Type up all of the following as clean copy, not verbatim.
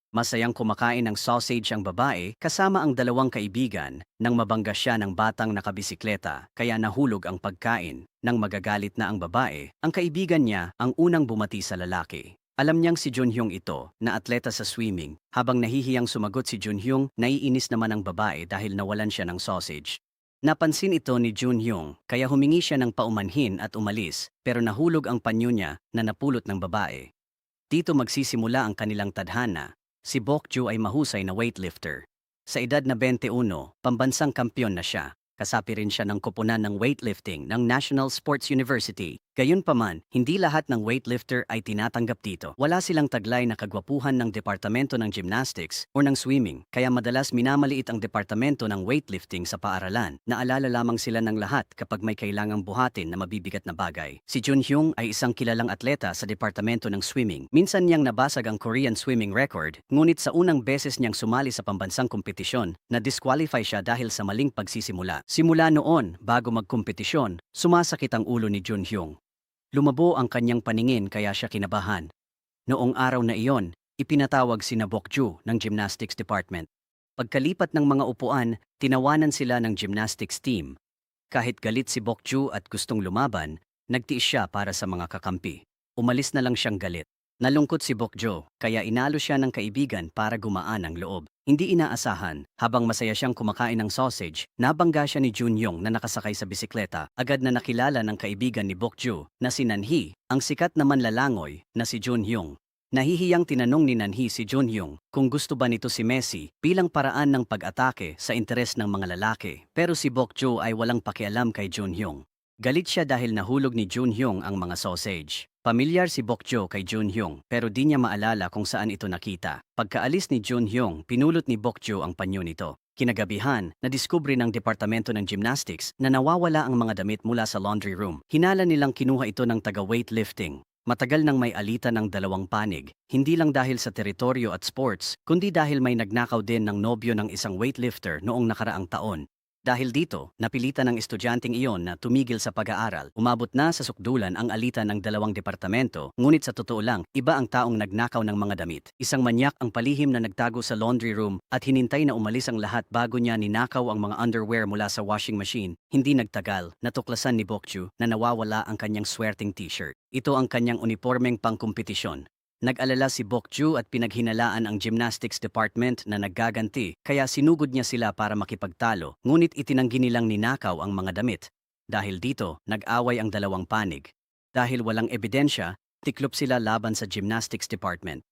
Masayang kumakain ng sausage ang babae kasama ang dalawang kaibigan nang mabangga siya ng batang nakabisikleta kaya nahulog ang pagkain. Nang magagalit na ang babae, ang kaibigan niya ang unang bumati sa lalaki. Alam niyang si Junhyung ito na atleta sa swimming. Habang nahihiyang sumagot si Junhyung, naiinis naman ang babae dahil nawalan siya ng sausage. Napansin ito ni Junhyung kaya humingi siya ng paumanhin at umalis pero nahulog ang panyo niya na napulot ng babae. Dito magsisimula ang kanilang tadhana. Si Bokju ay mahusay na weightlifter. Sa edad na 21, pambansang kampyon na siya. Kasapi rin siya ng koponan ng weightlifting ng National Sports University. Gayunpaman, hindi lahat ng weightlifter ay tinatanggap dito. Wala silang taglay na kagwapuhan ng departamento ng gymnastics o ng swimming, kaya madalas minamaliit ang departamento ng weightlifting sa paaralan. Naalala lamang sila ng lahat kapag may kailangang buhatin na mabibigat na bagay. Si Junhyung ay isang kilalang atleta sa departamento ng swimming. Minsan niyang nabasag ang Korean swimming record, ngunit sa unang beses niyang sumali sa pambansang kompetisyon, na-disqualify siya dahil sa maling pagsisimula. Simula noon, bago magkompetisyon, sumasakit ang ulo ni Junhyung. Lumabo ang kanyang paningin kaya siya kinabahan. Noong araw na iyon, ipinatawag sina Bokju ng gymnastics department. Pagkalipat ng mga upuan, tinawanan sila ng gymnastics team. Kahit galit si Bokju at gustong lumaban, nagtiis siya para sa mga kakampi. Umalis na lang siyang galit. Nalungkot si Bokjo, kaya inalo siya ng kaibigan para gumaan ang loob. Hindi inaasahan, habang masaya siyang kumakain ng sausage, nabangga siya ni Junhyung na nakasakay sa bisikleta. Agad na nakilala ng kaibigan ni Bokju na si Nanhee, ang sikat na manlalangoy na si Junhyung. Nahihiyang tinanong ni Nanhee si Junhyung kung gusto ba nito si Messi bilang paraan ng pag-atake sa interes ng mga lalaki. Pero si Bokju ay walang pakialam kay Junhyung. Galit siya dahil nahulog ni Junhyung ang mga sausage. Pamilyar si Bokjo kay Junhyung pero di niya maalala kung saan ito nakita. Pagkaalis ni Junhyung, pinulot ni Bokjo ang panyo nito. Kinagabihan, nadiskubre ng Departamento ng Gymnastics na nawawala ang mga damit mula sa laundry room. Hinala nilang kinuha ito ng taga-weightlifting. Matagal nang may alitan ng dalawang panig, hindi lang dahil sa teritoryo at sports, kundi dahil may nagnakaw din ng nobyo ng isang weightlifter noong nakaraang taon. Dahil dito, napilitan ng estudyanteng iyon na tumigil sa pag-aaral. Umabot na sa sukdulan ang alitan ng dalawang departamento, ngunit sa totoo lang, iba ang taong nagnakaw ng mga damit. Isang manyak ang palihim na nagtago sa laundry room at hinintay na umalis ang lahat bago niya ninakaw ang mga underwear mula sa washing machine. Hindi nagtagal, natuklasan ni Bokju na nawawala ang kanyang swerteng t-shirt. Ito ang kanyang unipormeng pangkompetisyon. Nag-alala si Bokju at pinaghinalaan ang gymnastics department na naggaganti kaya sinugod niya sila para makipagtalo ngunit itinanggi nilang ninakaw ang mga damit. Dahil dito, nag-away ang dalawang panig. Dahil walang ebidensya, tiklop sila laban sa gymnastics department.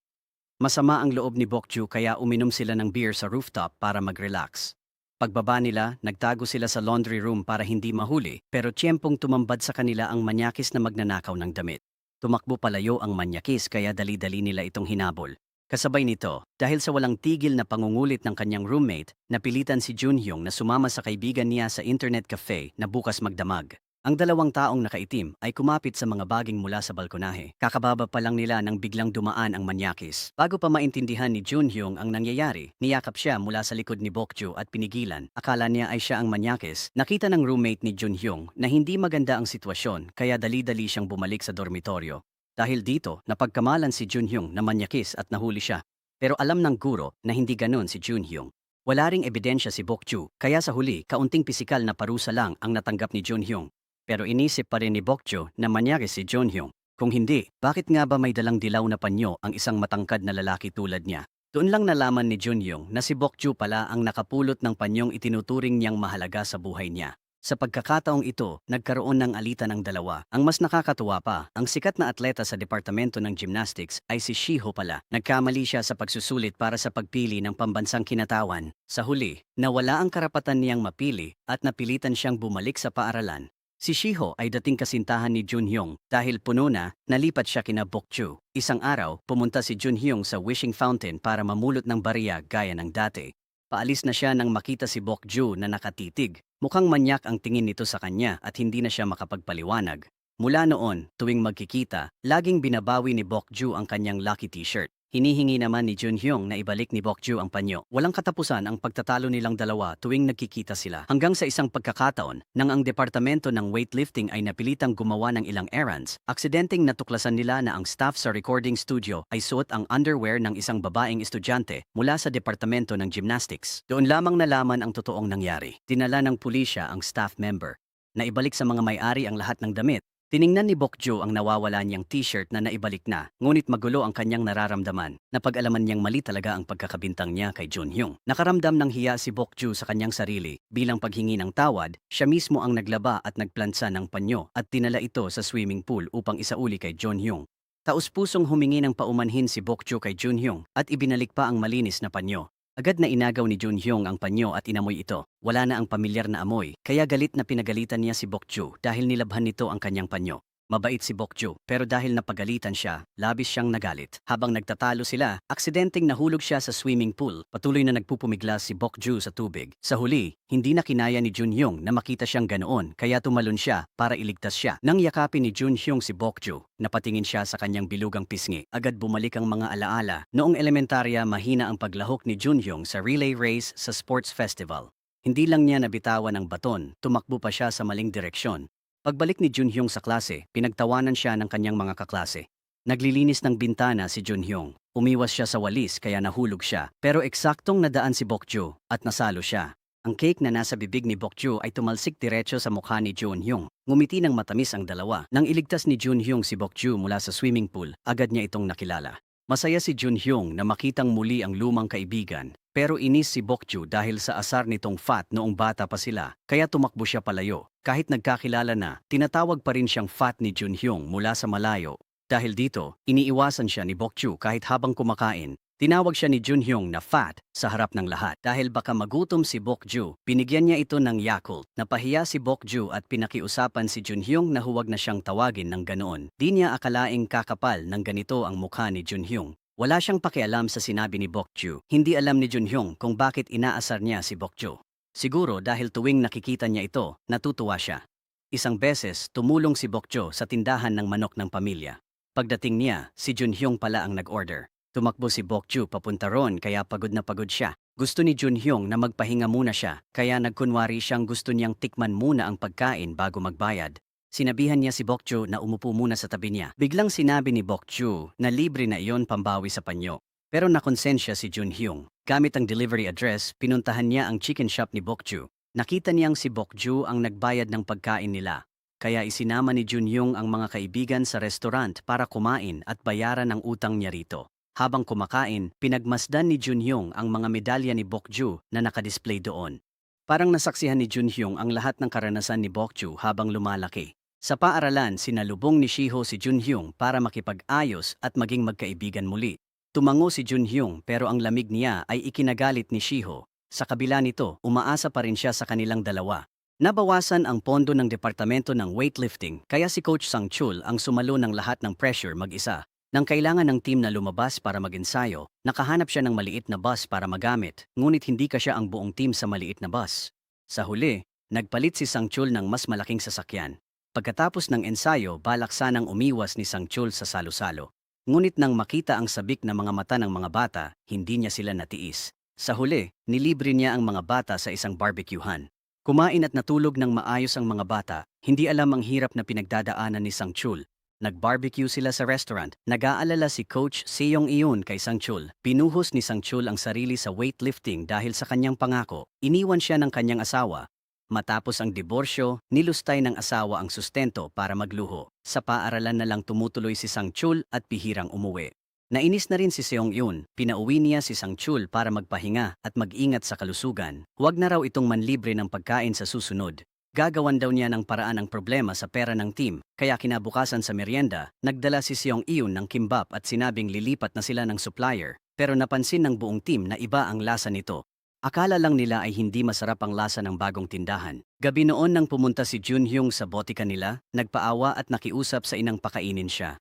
Masama ang loob ni Bokju kaya uminom sila ng beer sa rooftop para mag-relax. Pagbaba nila, nagtago sila sa laundry room para hindi mahuli pero tiyempong tumambad sa kanila ang manyakis na magnanakaw ng damit. Tumakbo palayo ang manyakis kaya dali-dali nila itong hinabol. Kasabay nito, dahil sa walang tigil na pangungulit ng kanyang roommate, napilitan si Junhyung na sumama sa kaibigan niya sa internet cafe na bukas magdamag. Ang dalawang taong nakaitim ay kumapit sa mga baging mula sa balkonahe. Kakababa pa lang nila nang biglang dumaan ang manyakis. Bago pa maintindihan ni Junhyung ang nangyayari, niyakap siya mula sa likod ni Bokju at pinigilan. Akala niya ay siya ang manyakis. Nakita ng roommate ni Junhyung na hindi maganda ang sitwasyon kaya dali-dali siyang bumalik sa dormitoryo. Dahil dito, napagkamalan si Junhyung na manyakis at nahuli siya. Pero alam ng guro na hindi ganon si Junhyung. Wala ring ebidensya si Bokju, kaya sa huli, kaunting pisikal na parusa lang ang natanggap ni Junhyung. Pero inisip pa rin ni Bokju na manyakis si Junhyung. Kung hindi, bakit nga ba may dalang dilaw na panyo ang isang matangkad na lalaki tulad niya? Doon lang nalaman ni Junhyung na si Bokju pala ang nakapulot ng panyong itinuturing niyang mahalaga sa buhay niya. Sa pagkakataong ito, nagkaroon ng alitan ang dalawa. Ang mas nakakatuwa pa, ang sikat na atleta sa departamento ng gymnastics ay si Shiho pala. Nagkamali siya sa pagsusulit para sa pagpili ng pambansang kinatawan. Sa huli, nawala ang karapatan niyang mapili at napilitan siyang bumalik sa paaralan. Si Shiho ay dating kasintahan ni Junhyung dahil puno na, nalipat siya kina Bokju. Isang araw, pumunta si Junhyung sa wishing fountain para mamulot ng barya gaya ng dati. Paalis na siya nang makita si Bokju na nakatitig. Mukhang manyak ang tingin nito sa kanya at hindi na siya makapagpaliwanag. Mula noon, tuwing magkikita, laging binabawi ni Bokju ang kanyang lucky t-shirt. Hinihingi naman ni Junhyung na ibalik ni Bokju ang panyo. Walang katapusan ang pagtatalo nilang dalawa tuwing nagkikita sila. Hanggang sa isang pagkakataon, nang ang departamento ng weightlifting ay napilitang gumawa ng ilang errands, aksidenteng natuklasan nila na ang staff sa recording studio ay suot ang underwear ng isang babaeng estudyante mula sa departamento ng gymnastics. Doon lamang nalaman ang totoong nangyari. Dinala ng pulisya ang staff member na ibalik sa mga may-ari ang lahat ng damit. Tiningnan ni Bokju ang nawawala niyang t-shirt na naibalik na, ngunit magulo ang kanyang nararamdaman. Napag-alaman niyang mali talaga ang pagkakabintang niya kay Junhyung. Nakaramdam ng hiya si Bokju sa kanyang sarili. Bilang paghingi ng tawad, siya mismo ang naglaba at nagplansa ng panyo at dinala ito sa swimming pool upang isauli kay Junhyung. Taus-pusong humingi ng paumanhin si Bokju kay Junhyung at ibinalik pa ang malinis na panyo. Agad na inagaw ni Junhyung ang panyo at inamoy ito. Wala na ang pamilyar na amoy, kaya galit na pinagalitan niya si Bokju dahil nilabhan nito ang kanyang panyo. Mabait si Bokju, pero dahil napagalitan siya, labis siyang nagalit. Habang nagtatalo sila, aksidenteng nahulog siya sa swimming pool. Patuloy na nagpupumiglas si Bokju sa tubig. Sa huli, hindi na kinaya ni Junhyung na makita siyang ganoon, kaya tumalon siya para iligtas siya. Nang yakapin ni Junhyung si Bokju, napatingin siya sa kanyang bilugang pisngi. Agad bumalik ang mga alaala. Noong elementarya, mahina ang paglahok ni Junhyung sa relay race sa sports festival. Hindi lang niya nabitawan ang baton, tumakbo pa siya sa maling direksyon. Pagbalik ni Junhyung sa klase, pinagtawanan siya ng kanyang mga kaklase. Naglilinis ng bintana si Junhyung. Umiwas siya sa walis kaya nahulog siya, pero eksaktong nadaan si Bokju at nasalo siya. Ang cake na nasa bibig ni Bokju ay tumalsik diretso sa mukha ni Junhyung. Ngumiti ng matamis ang dalawa. Nang iligtas ni Junhyung si Bokju mula sa swimming pool, agad niya itong nakilala. Masaya si Junhyung na makitang muli ang lumang kaibigan, pero inis si Bokju dahil sa asar nitong Fat noong bata pa sila, kaya tumakbo siya palayo. Kahit nagkakilala na, tinatawag pa rin siyang Fat ni Junhyung mula sa malayo. Dahil dito, iniiwasan siya ni Bokju kahit habang kumakain. Tinawag siya ni Junhyung na Fat sa harap ng lahat. Dahil baka magutom si Bokju, binigyan niya ito ng Yakult. Napahiya si Bokju at pinakiusapan si Junhyung na huwag na siyang tawagin ng ganoon. Di niya akalaing kakapal ng ganito ang mukha ni Junhyung. Wala siyang pakialam sa sinabi ni Bokju. Hindi alam ni Junhyung kung bakit inaasar niya si Bokju. Siguro dahil tuwing nakikita niya ito, natutuwa siya. Isang beses, tumulong si Bokju sa tindahan ng manok ng pamilya. Pagdating niya, si Junhyung pala ang nag-order. Tumakbo si Bokju papunta ron kaya pagod na pagod siya. Gusto ni Junhyung na magpahinga muna siya, kaya nagkunwari siyang gusto niyang tikman muna ang pagkain bago magbayad. Sinabihan niya si Bokju na umupo muna sa tabi niya. Biglang sinabi ni Bokju na libre na iyon pambawi sa panyo. Pero nakonsensya si Junhyung. Gamit ang delivery address, pinuntahan niya ang chicken shop ni Bokju. Nakita niyang si Bokju ang nagbayad ng pagkain nila. Kaya isinama ni Junhyung ang mga kaibigan sa restaurant para kumain at bayaran ang utang niya rito. Habang kumakain, pinagmasdan ni Junhyung ang mga medalya ni Bokju na nakadisplay doon. Parang nasaksihan ni Junhyung ang lahat ng karanasan ni Bokju habang lumalaki. Sa paaralan, sinalubong ni Shiho si Junhyung para makipag-ayos at maging magkaibigan muli. Tumango si Junhyung pero ang lamig niya ay ikinagalit ni Shiho. Sa kabila nito, umaasa pa rin siya sa kanilang dalawa. Nabawasan ang pondo ng departamento ng weightlifting kaya si Coach Sang-chul ang sumalo ng lahat ng pressure mag-isa. Nang kailangan ng team na lumabas para mag-ensayo, nakahanap siya ng maliit na bus para magamit, ngunit hindi kasya ang buong team sa maliit na bus. Sa huli, nagpalit si Sang-chul ng mas malaking sasakyan. Pagkatapos ng ensayo, balak sanang umiwas ni Sang-chul sa salo-salo. Ngunit nang makita ang sabik na mga mata ng mga bata, hindi niya sila natiis. Sa huli, nilibre niya ang mga bata sa isang barbecuehan. Kumain at natulog ng maayos ang mga bata, hindi alam ang hirap na pinagdadaanan ni Sang-chul. Nag-barbecue sila sa restaurant. Nag-aalala si Coach Seong-eun kay Sang-chul. Pinuhos ni Sang-chul ang sarili sa weightlifting dahil sa kanyang pangako. Iniwan siya ng kanyang asawa. Matapos ang diborsyo, nilustay ng asawa ang sustento para magluho. Sa paaralan na lang tumutuloy si Sang-chul at bihirang umuwi. Nainis na rin si Seong-eun. Pinauwi niya si Sang-chul para magpahinga at mag-ingat sa kalusugan. Huwag na raw itong manlibre ng pagkain sa susunod. Gagawan daw niya ng paraan ang problema sa pera ng team, kaya kinabukasan sa merienda, nagdala si Seong-eun ng kimbap at sinabing lilipat na sila ng supplier, pero napansin ng buong team na iba ang lasa nito. Akala lang nila ay hindi masarap ang lasa ng bagong tindahan. Gabi noon nang pumunta si Junhyung sa botika nila, nagpaawa at nakiusap sa inang pakainin siya.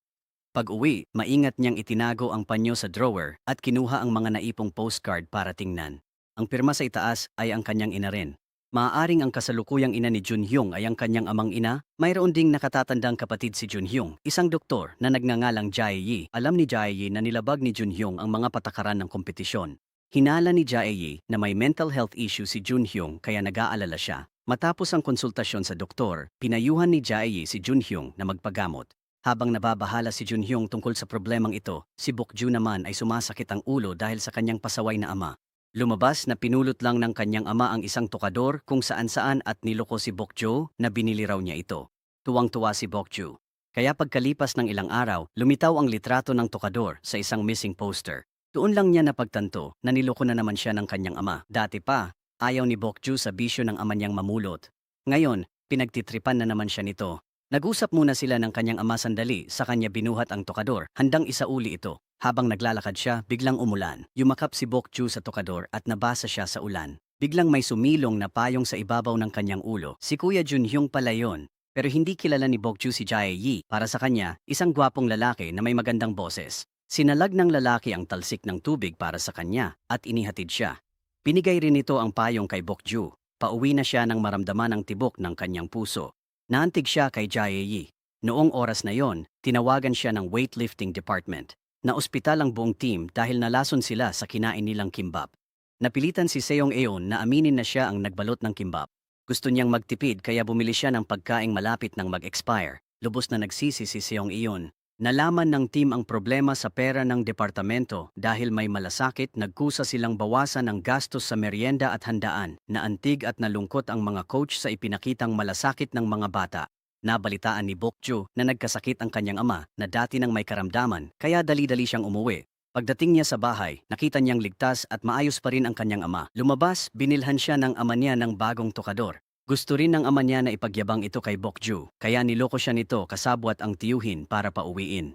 Pag-uwi, maingat niyang itinago ang panyo sa drawer at kinuha ang mga naipong postcard para tingnan. Ang pirma sa itaas ay ang kanyang ina rin. Maaaring ang kasalukuyang ina ni Junhyung ay ang kanyang amang ina. Mayroon ding nakatatandang kapatid si Junhyung, isang doktor na nagngangalang Jae-yi. Alam ni Jae-yi na nilabag ni Junhyung ang mga patakaran ng kompetisyon. Hinala ni Jae-yi na may mental health issue si Junhyung kaya nag-aalala siya. Matapos ang konsultasyon sa doktor, pinayuhan ni Jae-yi si Junhyung na magpagamot. Habang nababahala si Junhyung tungkol sa problemang ito, si Bokju naman ay sumasakit ang ulo dahil sa kanyang pasaway na ama. Lumabas na pinulot lang ng kanyang ama ang isang tukador kung saan-saan at niloko si Bokju na binili raw niya ito. Tuwang-tuwa si Bokju. Kaya pagkalipas ng ilang araw, lumitaw ang litrato ng tukador sa isang missing poster. Doon lang niya napagtanto na niloko na naman siya ng kanyang ama. Dati pa, ayaw ni Bokju sa bisyo ng ama niyang mamulot. Ngayon, pinagtitripan na naman siya nito. Nag-usap muna sila ng kanyang ama sandali, sa kanya binuhat ang tukador, handang isauli ito. Habang naglalakad siya, biglang umulan. Yumakap si Bokju sa tukador at nabasa siya sa ulan. Biglang may sumilong na payong sa ibabaw ng kanyang ulo. Si Kuya Junhyung pala yon. Pero hindi kilala ni Bokju si Jae-yi. Para sa kanya, isang gwapong lalaki na may magandang boses. Sinalag ng lalaki ang talsik ng tubig para sa kanya at inihatid siya. Pinigay rin ito ang payong kay Bokju. Pauwi na siya nang maramdaman ang tibok ng kanyang puso. Naantig siya kay Jae-yi. Noong oras na yon, tinawagan siya ng weightlifting department. Na-ospital ang buong team dahil nalason sila sa kinain nilang kimbap. Napilitan si Seong Eun na aminin na siya ang nagbalot ng kimbap. Gusto niyang magtipid kaya bumili siya ng pagkaing malapit ng mag-expire. Lubos na nagsisi si Seong Eun. Nalaman ng team ang problema sa pera ng departamento dahil may malasakit, nagkusa silang bawasan ang gastos sa merienda at handaan. Naantig at nalungkot ang mga coach sa ipinakitang malasakit ng mga bata. Nabalitaan ni Bokju na nagkasakit ang kanyang ama na dati nang may karamdaman kaya dali-dali siyang umuwi. Pagdating niya sa bahay, nakita niyang ligtas at maayos pa rin ang kanyang ama. Lumabas, binilhan siya ng ama niya ng bagong tukador. Gusto rin ng ama niya na ipagyabang ito kay Bokju, kaya niloko siya nito kasabwat ang tiyuhin para pauwiin.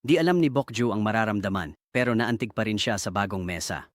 Di alam ni Bokju ang mararamdaman, pero naantig pa rin siya sa bagong mesa.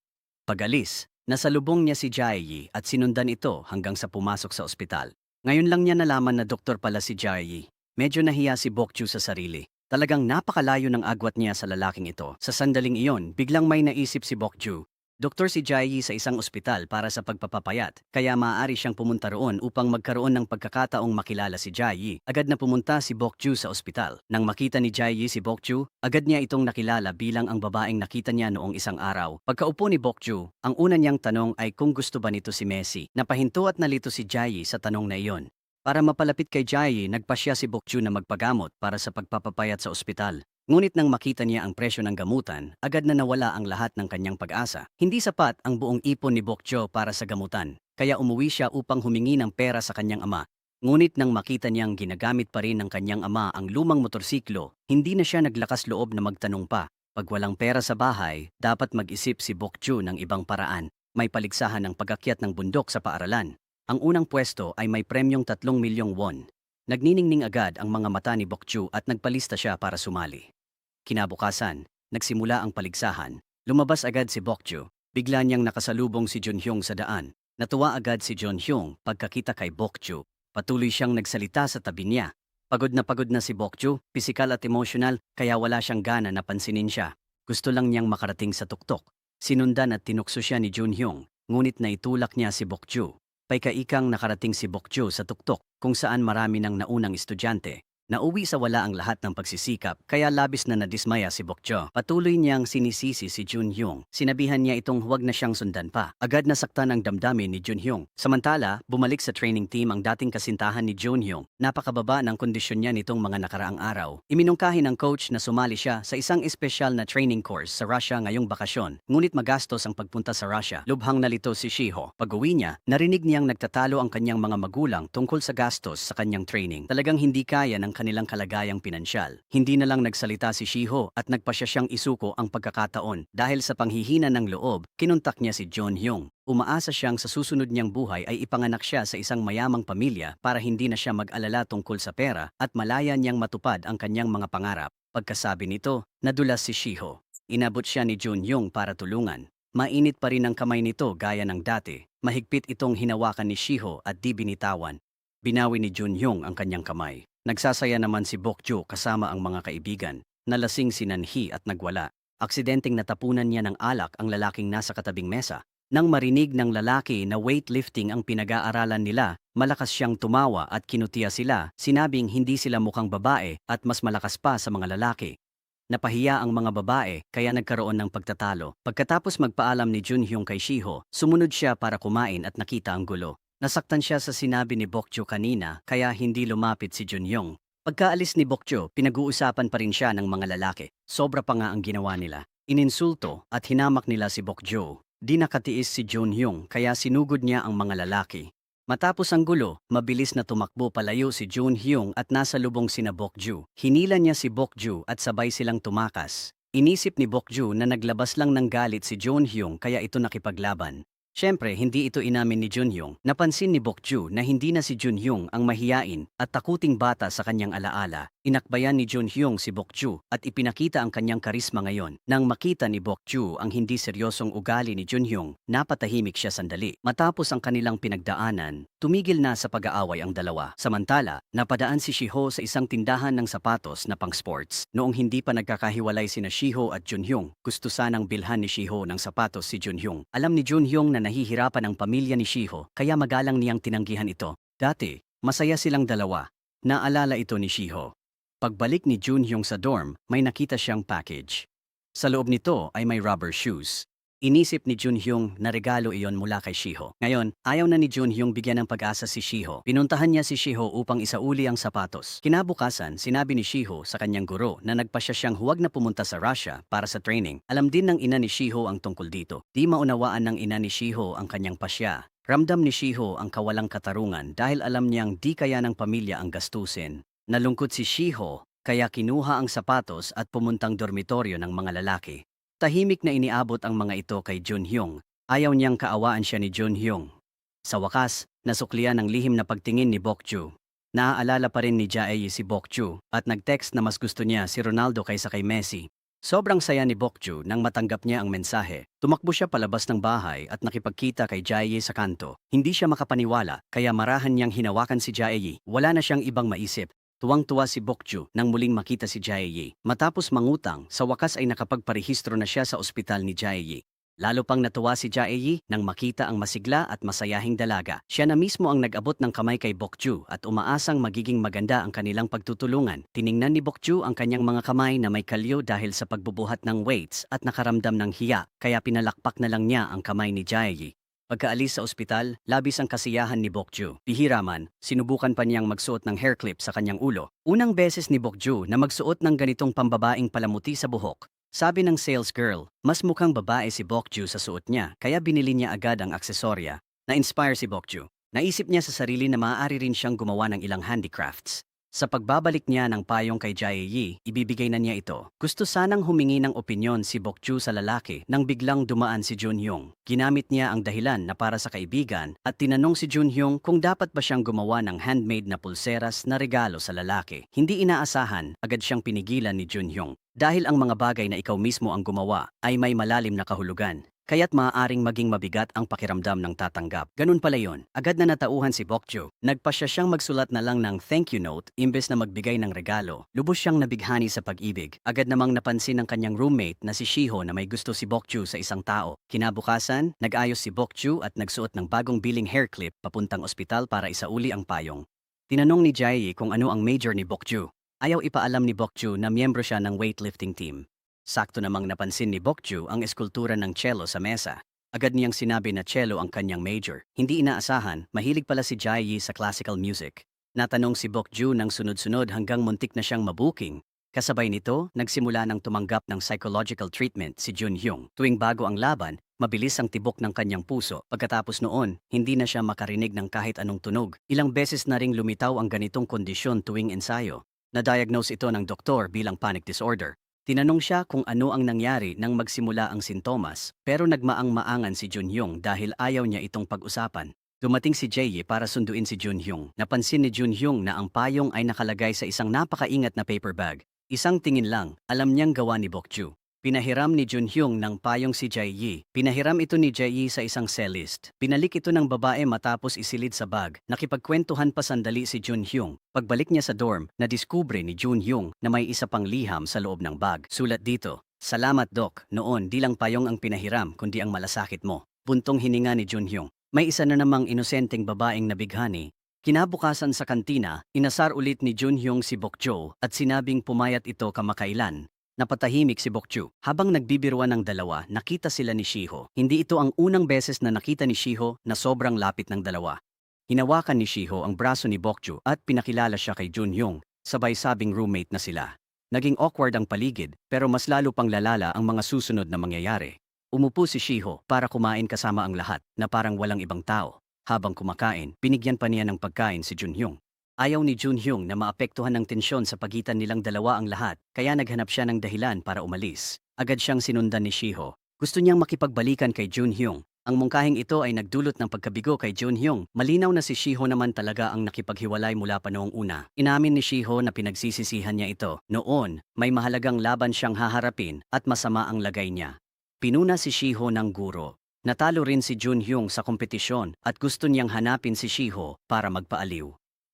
Pag-alis, nasalubong niya si Jae-yi at sinundan ito hanggang sa pumasok sa ospital. Ngayon lang niya nalaman na doktor pala si Jae-yi. Medyo nahiya si Bokju sa sarili. Talagang napakalayo ng agwat niya sa lalaking ito. Sa sandaling iyon, biglang may naisip si Bokju. Doktor si Jae-yi sa isang ospital para sa pagpapapayat, kaya maaari siyang pumunta roon upang magkaroon ng pagkakataong makilala si Jae-yi. Agad na pumunta si Bokju sa ospital. Nang makita ni Jae-yi si Bokju, agad niya itong nakilala bilang ang babaeng nakita niya noong isang araw. Pagkaupo ni Bokju, ang una niyang tanong ay kung gusto ba nito si Messi. Napahinto at nalito si Jae-yi sa tanong na iyon. Para mapalapit kay Jae-yi, nagpasya si Bokju na magpagamot para sa pagpapapayat sa ospital. Ngunit nang makita niya ang presyo ng gamutan, agad na nawala ang lahat ng kanyang pag-asa. Hindi sapat ang buong ipon ni Bokju para sa gamutan, kaya umuwi siya upang humingi ng pera sa kanyang ama. Ngunit nang makita niyang ginagamit pa rin ng kanyang ama ang lumang motorsiklo, hindi na siya naglakas loob na magtanong pa. Pag walang pera sa bahay, dapat mag-isip si Bokju ng ibang paraan. May paligsahan ng pag-akyat ng bundok sa paaralan. Ang unang pwesto ay may premyong 3 milyong won. Nagniningning agad ang mga mata ni Bokju at nagpalista siya para sumali. Kinabukasan, nagsimula ang paligsahan. Lumabas agad si Bokju. Bigla niyang nakasalubong si Junhyung sa daan. Natuwa agad si Junhyung pagkakita kay Bokju. Patuloy siyang nagsalita sa tabi niya. Pagod na si Bokju, pisikal at emosyonal, kaya wala siyang gana na pansinin siya. Gusto lang niyang makarating sa tuktok. Sinundan at tinukso siya ni Junhyung, ngunit naitulak niya si Bokju. Paikaikang nakarating si Bokju sa tuktok kung saan marami ng naunang estudyante. Nauwi sa wala ang lahat ng pagsisikap kaya labis na nadismaya si Bokju. Patuloy niyang sinisisi si Junhyung. Sinabihan niya itong huwag na siyang sundan pa. Agad nasaktan ang damdamin ni Junhyung. Samantala, bumalik sa training team ang dating kasintahan ni Junhyung. Napakababa ng kondisyon niya nitong mga nakaraang araw. Iminungkahi ng coach na sumali siya sa isang espesyal na training course sa Russia ngayong bakasyon. Ngunit magastos ang pagpunta sa Russia. Lubhang nalito si Shiho. Pag-uwi niya, narinig niyang nagtatalo ang kanyang mga magulang tungkol sa gastos sa kanyang training. Talagang hindi kaya ng kanilang kalagayang pinansyal. Hindi na lang nagsalita si Shiho at nagpasya siyang isuko ang pagkakataon. Dahil sa panghihina ng loob, kinontak niya si Junhyung. Umaasa siyang sa susunod niyang buhay ay ipanganak siya sa isang mayamang pamilya para hindi na siya mag-alala tungkol sa pera at malaya niyang matupad ang kanyang mga pangarap. Pagkasabi nito, nadulas si Shiho. Inabot siya ni Junhyung para tulungan. Mainit pa rin ang kamay nito gaya ng dati. Mahigpit itong hinawakan ni Shiho at di binitawan. Binawi ni Junhyung ang kanyang kamay. Nagsasaya naman si Bokju kasama ang mga kaibigan. Nalasing si Nanhi at nagwala. Aksidenteng natapunan niya ng alak ang lalaking nasa katabing mesa. Nang marinig ng lalaki na weightlifting ang pinag-aaralan nila, malakas siyang tumawa at kinutiya sila, sinabing hindi sila mukhang babae at mas malakas pa sa mga lalaki. Napahiya ang mga babae kaya nagkaroon ng pagtatalo. Pagkatapos magpaalam ni Junhyung kay Shiho, sumunod siya para kumain at nakita ang gulo. Nasaktan siya sa sinabi ni Bokjo kanina kaya hindi lumapit si Junhyung. Pagkaalis ni Bokjo, pinag-uusapan pa rin siya ng mga lalaki. Sobra pa nga ang ginawa nila. Ininsulto at hinamak nila si Bokjo. Di nakatiis si Junhyung kaya sinugod niya ang mga lalaki. Matapos ang gulo, mabilis na tumakbo palayo si Junhyung at nasa lubong sina Bokju. Hinila niya si Bokju at sabay silang tumakas. Inisip ni Bokju na naglabas lang ng galit si Junhyung kaya ito nakipaglaban. Siyempre, hindi ito inamin ni Junhyung. Napansin ni Bokju na hindi na si Junhyung ang mahiyain at takuting bata sa kanyang alaala. Inakbayan ni Junhyung si Bokju at ipinakita ang kanyang karisma ngayon. Nang makita ni Bokju ang hindi seryosong ugali ni Junhyung, napatahimik siya sandali. Matapos ang kanilang pinagdaanan, tumigil na sa pag-aaway ang dalawa. Samantala, napadaan si Shiho sa isang tindahan ng sapatos na pang-sports. Noong hindi pa nagkakahiwalay sina Shiho at Junhyung, gusto sanang bilhan ni Shiho ng sapatos si Junhyung. Alam ni Junhyung na nahihirapan ang pamilya ni Shiho, kaya magalang niyang tinanggihan ito. Dati, masaya silang dalawa. Naalala ito ni Shiho. Pagbalik ni Junhyung sa dorm, may nakita siyang package. Sa loob nito ay may rubber shoes. Inisip ni Junhyung na regalo iyon mula kay Shiho. Ngayon, ayaw na ni Junhyung bigyan ng pag-asa si Shiho. Pinuntahan niya si Shiho upang isauli ang sapatos. Kinabukasan, sinabi ni Shiho sa kanyang guro na nagpasya siyang huwag na pumunta sa Russia para sa training. Alam din ng ina ni Shiho ang tungkol dito. Di maunawaan ng ina ni Shiho ang kanyang pasya. Ramdam ni Shiho ang kawalang katarungan dahil alam niyang di kaya ng pamilya ang gastusin. Nalungkot si Shiho, kaya kinuha ang sapatos at pumuntang dormitoryo ng mga lalaki. Tahimik na iniabot ang mga ito kay Junhyung. Ayaw niyang kaawaan siya ni Junhyung. Sa wakas, nasuklian ang lihim na pagtingin ni Bokju. Naaalala pa rin ni Jae si Bokju at nag-text na mas gusto niya si Ronaldo kaysa kay Messi. Sobrang saya ni Bokju nang matanggap niya ang mensahe. Tumakbo siya palabas ng bahay at nakipagkita kay Jae sa kanto. Hindi siya makapaniwala kaya marahan niyang hinawakan si Jae. Wala na siyang ibang maisip. Tuwang-tuwa si Bokju nang muling makita si Jae. Matapos mangutang, sa wakas ay nakapagparehistro na siya sa ospital ni Jae. Lalo pang natuwa si Jae nang makita ang masigla at masayahing dalaga. Siya na mismo ang nag-abot ng kamay kay Bokju at umaasang magiging maganda ang kanilang pagtutulungan. Tiningnan ni Bokju ang kanyang mga kamay na may kalyo dahil sa pagbubuhat ng weights at nakaramdam ng hiya, kaya pinalakpak na lang niya ang kamay ni Jae. Pagkaalis sa ospital, labis ang kasiyahan ni Bokju. Bihira man, sinubukan pa niyang magsuot ng hair clip sa kanyang ulo. Unang beses ni Bokju na magsuot ng ganitong pambabaing palamuti sa buhok. Sabi ng sales girl, mas mukhang babae si Bokju sa suot niya kaya binili niya agad ang aksesorya. Na-inspire si Bokju. Naisip niya sa sarili na maaari rin siyang gumawa ng ilang handicrafts. Sa pagbabalik niya ng payong kay Jae, ibibigay na niya ito. Gusto sanang humingi ng opinyon si Bokju sa lalaki nang biglang dumaan si Junhyung. Ginamit niya ang dahilan na para sa kaibigan at tinanong si Junhyung kung dapat ba siyang gumawa ng handmade na pulseras na regalo sa lalaki. Hindi inaasahan, agad siyang pinigilan ni Junhyung. Dahil ang mga bagay na ikaw mismo ang gumawa ay may malalim na kahulugan. Kaya't maaaring maging mabigat ang pakiramdam ng tatanggap. Ganun pala yon. Agad na natauhan si Bokju. Nagpasya siyang magsulat na lang ng thank you note imbes na magbigay ng regalo. Lubos siyang nabighani sa pag-ibig. Agad namang napansin ng kanyang roommate na si Shiho na may gusto si Bokju sa isang tao. Kinabukasan, nag-ayos si Bokju at nagsuot ng bagong biling hair clip papuntang ospital para isauli ang payong. Tinanong ni Jae kung ano ang major ni Bokju. Ayaw ipaalam ni Bokju na miyembro siya ng weightlifting team. Sakto namang napansin ni Bokju ang eskultura ng cello sa mesa. Agad niyang sinabi na cello ang kanyang major. Hindi inaasahan, mahilig pala si Jae sa classical music. Natanong si Bokju ng sunod-sunod hanggang muntik na siyang mabuking. Kasabay nito, nagsimula ng tumanggap ng psychological treatment si Junhyung. Tuwing bago ang laban, mabilis ang tibok ng kanyang puso. Pagkatapos noon, hindi na siya makarinig ng kahit anong tunog. Ilang beses na ring lumitaw ang ganitong kondisyon tuwing ensayo. Na-diagnose ito ng doktor bilang panic disorder. Tinanong siya kung ano ang nangyari nang magsimula ang sintomas, pero nagmaang-maangan si Junhyung dahil ayaw niya itong pag-usapan. Dumating si Jae para sunduin si Junhyung. Napansin ni Junhyung na ang payong ay nakalagay sa isang napakaingat na paper bag. Isang tingin lang, alam niyang gawa ni Bokju. Pinahiram ni Junhyung ng payong si Jae. Pinahiram ito ni Jae sa isang cellist. Pinalik ito ng babae matapos isilid sa bag. Nakipagkwentuhan pa sandali si Junhyung. Pagbalik niya sa dorm, nadiskubre ni Junhyung na may isa pang liham sa loob ng bag. Sulat dito, "Salamat Dok, noon di lang payong ang pinahiram kundi ang malasakit mo." Buntong hininga ni Junhyung. May isa na namang inosenteng babaeng nabighani. Kinabukasan sa kantina, inasar ulit ni Junhyung si Bokjo at sinabing pumayat ito kamakailan. Napatahimik si Bokju. Habang nagbibiruan ng dalawa, nakita sila ni Shiho. Hindi ito ang unang beses na nakita ni Shiho na sobrang lapit ng dalawa. Hinawakan ni Shiho ang braso ni Bokju at pinakilala siya kay Junhyung, sabay sabing roommate na sila. Naging awkward ang paligid, pero mas lalo pang lalala ang mga susunod na mangyayari. Umupo si Shiho para kumain kasama ang lahat na parang walang ibang tao. Habang kumakain, binigyan pa niya ng pagkain si Junhyung. Ayaw ni Junhyung na maapektuhan ng tensyon sa pagitan nilang dalawa ang lahat, kaya naghanap siya ng dahilan para umalis. Agad siyang sinundan ni Shiho. Gusto niyang makipagbalikan kay Junhyung. Ang mungkahing ito ay nagdulot ng pagkabigo kay Junhyung. Malinaw na si Shiho naman talaga ang nakipaghiwalay mula pa noong una. Inamin ni Shiho na pinagsisisihan niya ito. Noon, may mahalagang laban siyang haharapin at masama ang lagay niya. Pinuna si Shiho ng guro. Natalo rin si Junhyung sa kompetisyon at gusto niyang hanapin si Shiho para magpaaliw.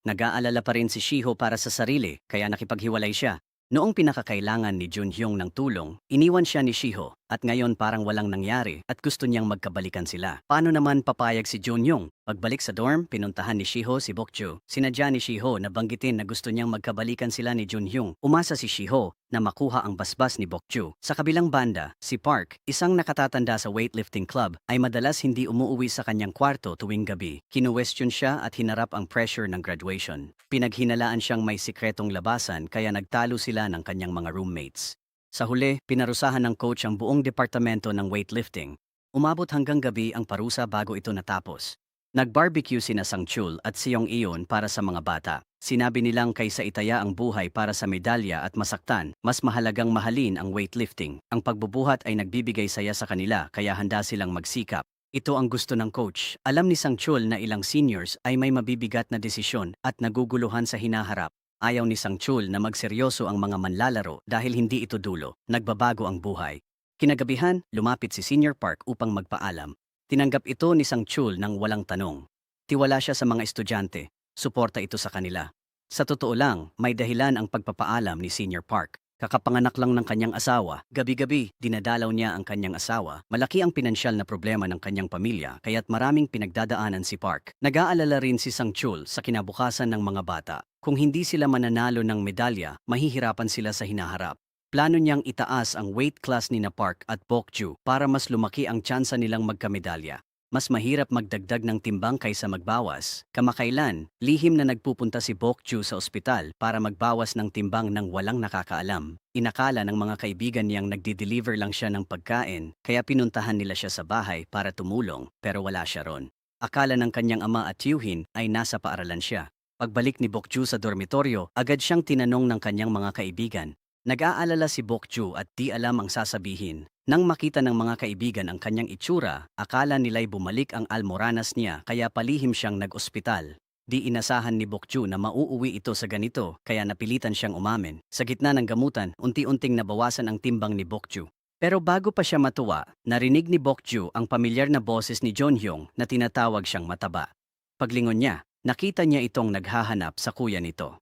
Nag-aalala pa rin si Shiho para sa sarili kaya nakipaghiwalay siya. Noong pinakakailangan ni Junhyung ng tulong, iniwan siya ni Shiho at ngayon parang walang nangyari at gusto niyang magkabalikan sila. Paano naman papayag si Junhyung? Pagbalik sa dorm, pinuntahan ni Shiho si Bokju. Sinadya ni Shiho na banggitin na gusto niyang magkabalikan sila ni Junhyung. Umasa si Shiho na makuha ang basbas ni Bokju. Sa kabilang banda, si Park, isang nakatatanda sa weightlifting club, ay madalas hindi umuuwi sa kanyang kwarto tuwing gabi. Kinuwestiyon siya at hinarap ang pressure ng graduation. Pinaghinalaan siyang may sikretong labasan kaya nagtalo sila ng kanyang mga roommates. Sa huli, pinarusahan ng coach ang buong departamento ng weightlifting. Umabot hanggang gabi ang parusa bago ito natapos. Nag-barbecue sina Sangchul at Seong Iyon para sa mga bata. Sinabi nilang kaysa itaya ang buhay para sa medalya at masaktan, mas mahalagang mahalin ang weightlifting. Ang pagbubuhat ay nagbibigay saya sa kanila kaya handa silang magsikap. Ito ang gusto ng coach. Alam ni Sangchul na ilang seniors ay may mabibigat na desisyon at naguguluhan sa hinaharap. Ayaw ni Sangchul na magseryoso ang mga manlalaro dahil hindi ito dulo. Nagbabago ang buhay. Kinagabihan, lumapit si Senior Park upang magpaalam. Tinanggap ito ni Sangchul nang walang tanong. Tiwala siya sa mga estudyante. Suporta ito sa kanila. Sa totoo lang, may dahilan ang pagpapaalam ni Senior Park. Kakapanganak lang ng kanyang asawa, gabi-gabi dinadalaw niya ang kanyang asawa. Malaki ang pinansyal na problema ng kanyang pamilya kaya't maraming pinagdadaanan si Park. Nag-aalala rin si Sangchul sa kinabukasan ng mga bata. Kung hindi sila mananalo ng medalya, mahihirapan sila sa hinaharap. Plano niyang itaas ang weight class ni na Park at Bokju para mas lumaki ang tsansa nilang magkamedalya. Mas mahirap magdagdag ng timbang kaysa magbawas. Kamakailan, lihim na nagpupunta si Bokju sa ospital para magbawas ng timbang nang walang nakakaalam. Inakala ng mga kaibigan niyang nagdi-deliver lang siya ng pagkain, kaya pinuntahan nila siya sa bahay para tumulong, pero wala siya ron. Akala ng kanyang ama at tiyuhin ay nasa paaralan siya. Pagbalik ni Bokju sa dormitoryo, agad siyang tinanong ng kanyang mga kaibigan. Nag-aalala si Bokju at di alam ang sasabihin. Nang makita ng mga kaibigan ang kanyang itsura, akala nila'y bumalik ang almoranas niya kaya palihim siyang nag-ospital. Di inasahan ni Bokju na mauuwi ito sa ganito kaya napilitan siyang umamin. Sa gitna ng gamutan, unti-unting nabawasan ang timbang ni Bokju. Pero bago pa siya matuwa, narinig ni Bokju ang pamilyar na boses ni Junhyung na tinatawag siyang mataba. Paglingon niya, nakita niya itong naghahanap sa kuya nito.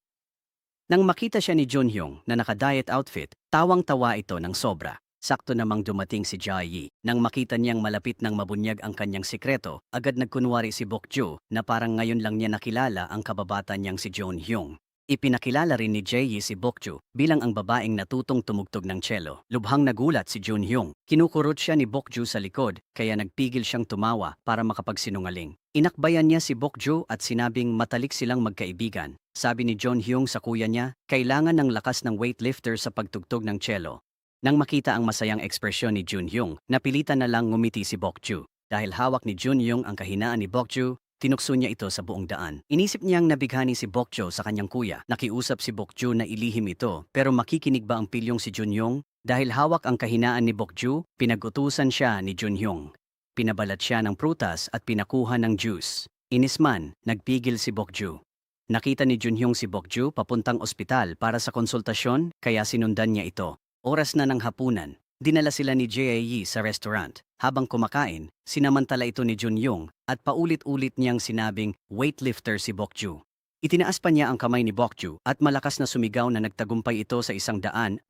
Nang makita siya ni Junhyung na naka-diet outfit, tawang-tawa ito ng sobra. Sakto namang dumating si Jae. Nang makita niyang malapit ng mabunyag ang kanyang sikreto, agad nagkunwari si Bokju na parang ngayon lang niya nakilala ang kababata niyang si Junhyung. Ipinakilala rin ni Jae si Bokju bilang ang babaeng natutong tumugtog ng cello. Lubhang nagulat si Junhyung. Kinukurot siya ni Bokju sa likod kaya nagpigil siyang tumawa para makapagsinungaling. Inakbayan niya si Bokju at sinabing matalik silang magkaibigan. Sabi ni Junhyung sa kuya niya, kailangan ng lakas ng weightlifter sa pagtugtog ng cello. Nang makita ang masayang ekspresyon ni Junhyung, napilitan na lang ngumiti si Bokju. Dahil hawak ni Junhyung ang kahinaan ni Bokju, tinukso niya ito sa buong daan. Inisip niyang nabighani si Bokju sa kanyang kuya. Nakiusap si Bokju na ilihim ito, pero makikinig ba ang pilyong si Junhyung? Dahil hawak ang kahinaan ni Bokju, pinag-utusan siya ni Junhyung. Pinabalat siya ng prutas at pinakuha ng juice. Inisman, nagpigil si Bokju. Nakita ni Junhyung si Bokju papuntang ospital para sa konsultasyon, kaya sinundan niya ito. Oras na ng hapunan, dinala sila ni Jae sa restaurant. Habang kumakain, sinamantala ito ni Junhyung at paulit-ulit niyang sinabing weightlifter si Bokju. Itinaas pa niya ang kamay ni Bokju at malakas na sumigaw na nagtagumpay ito sa 130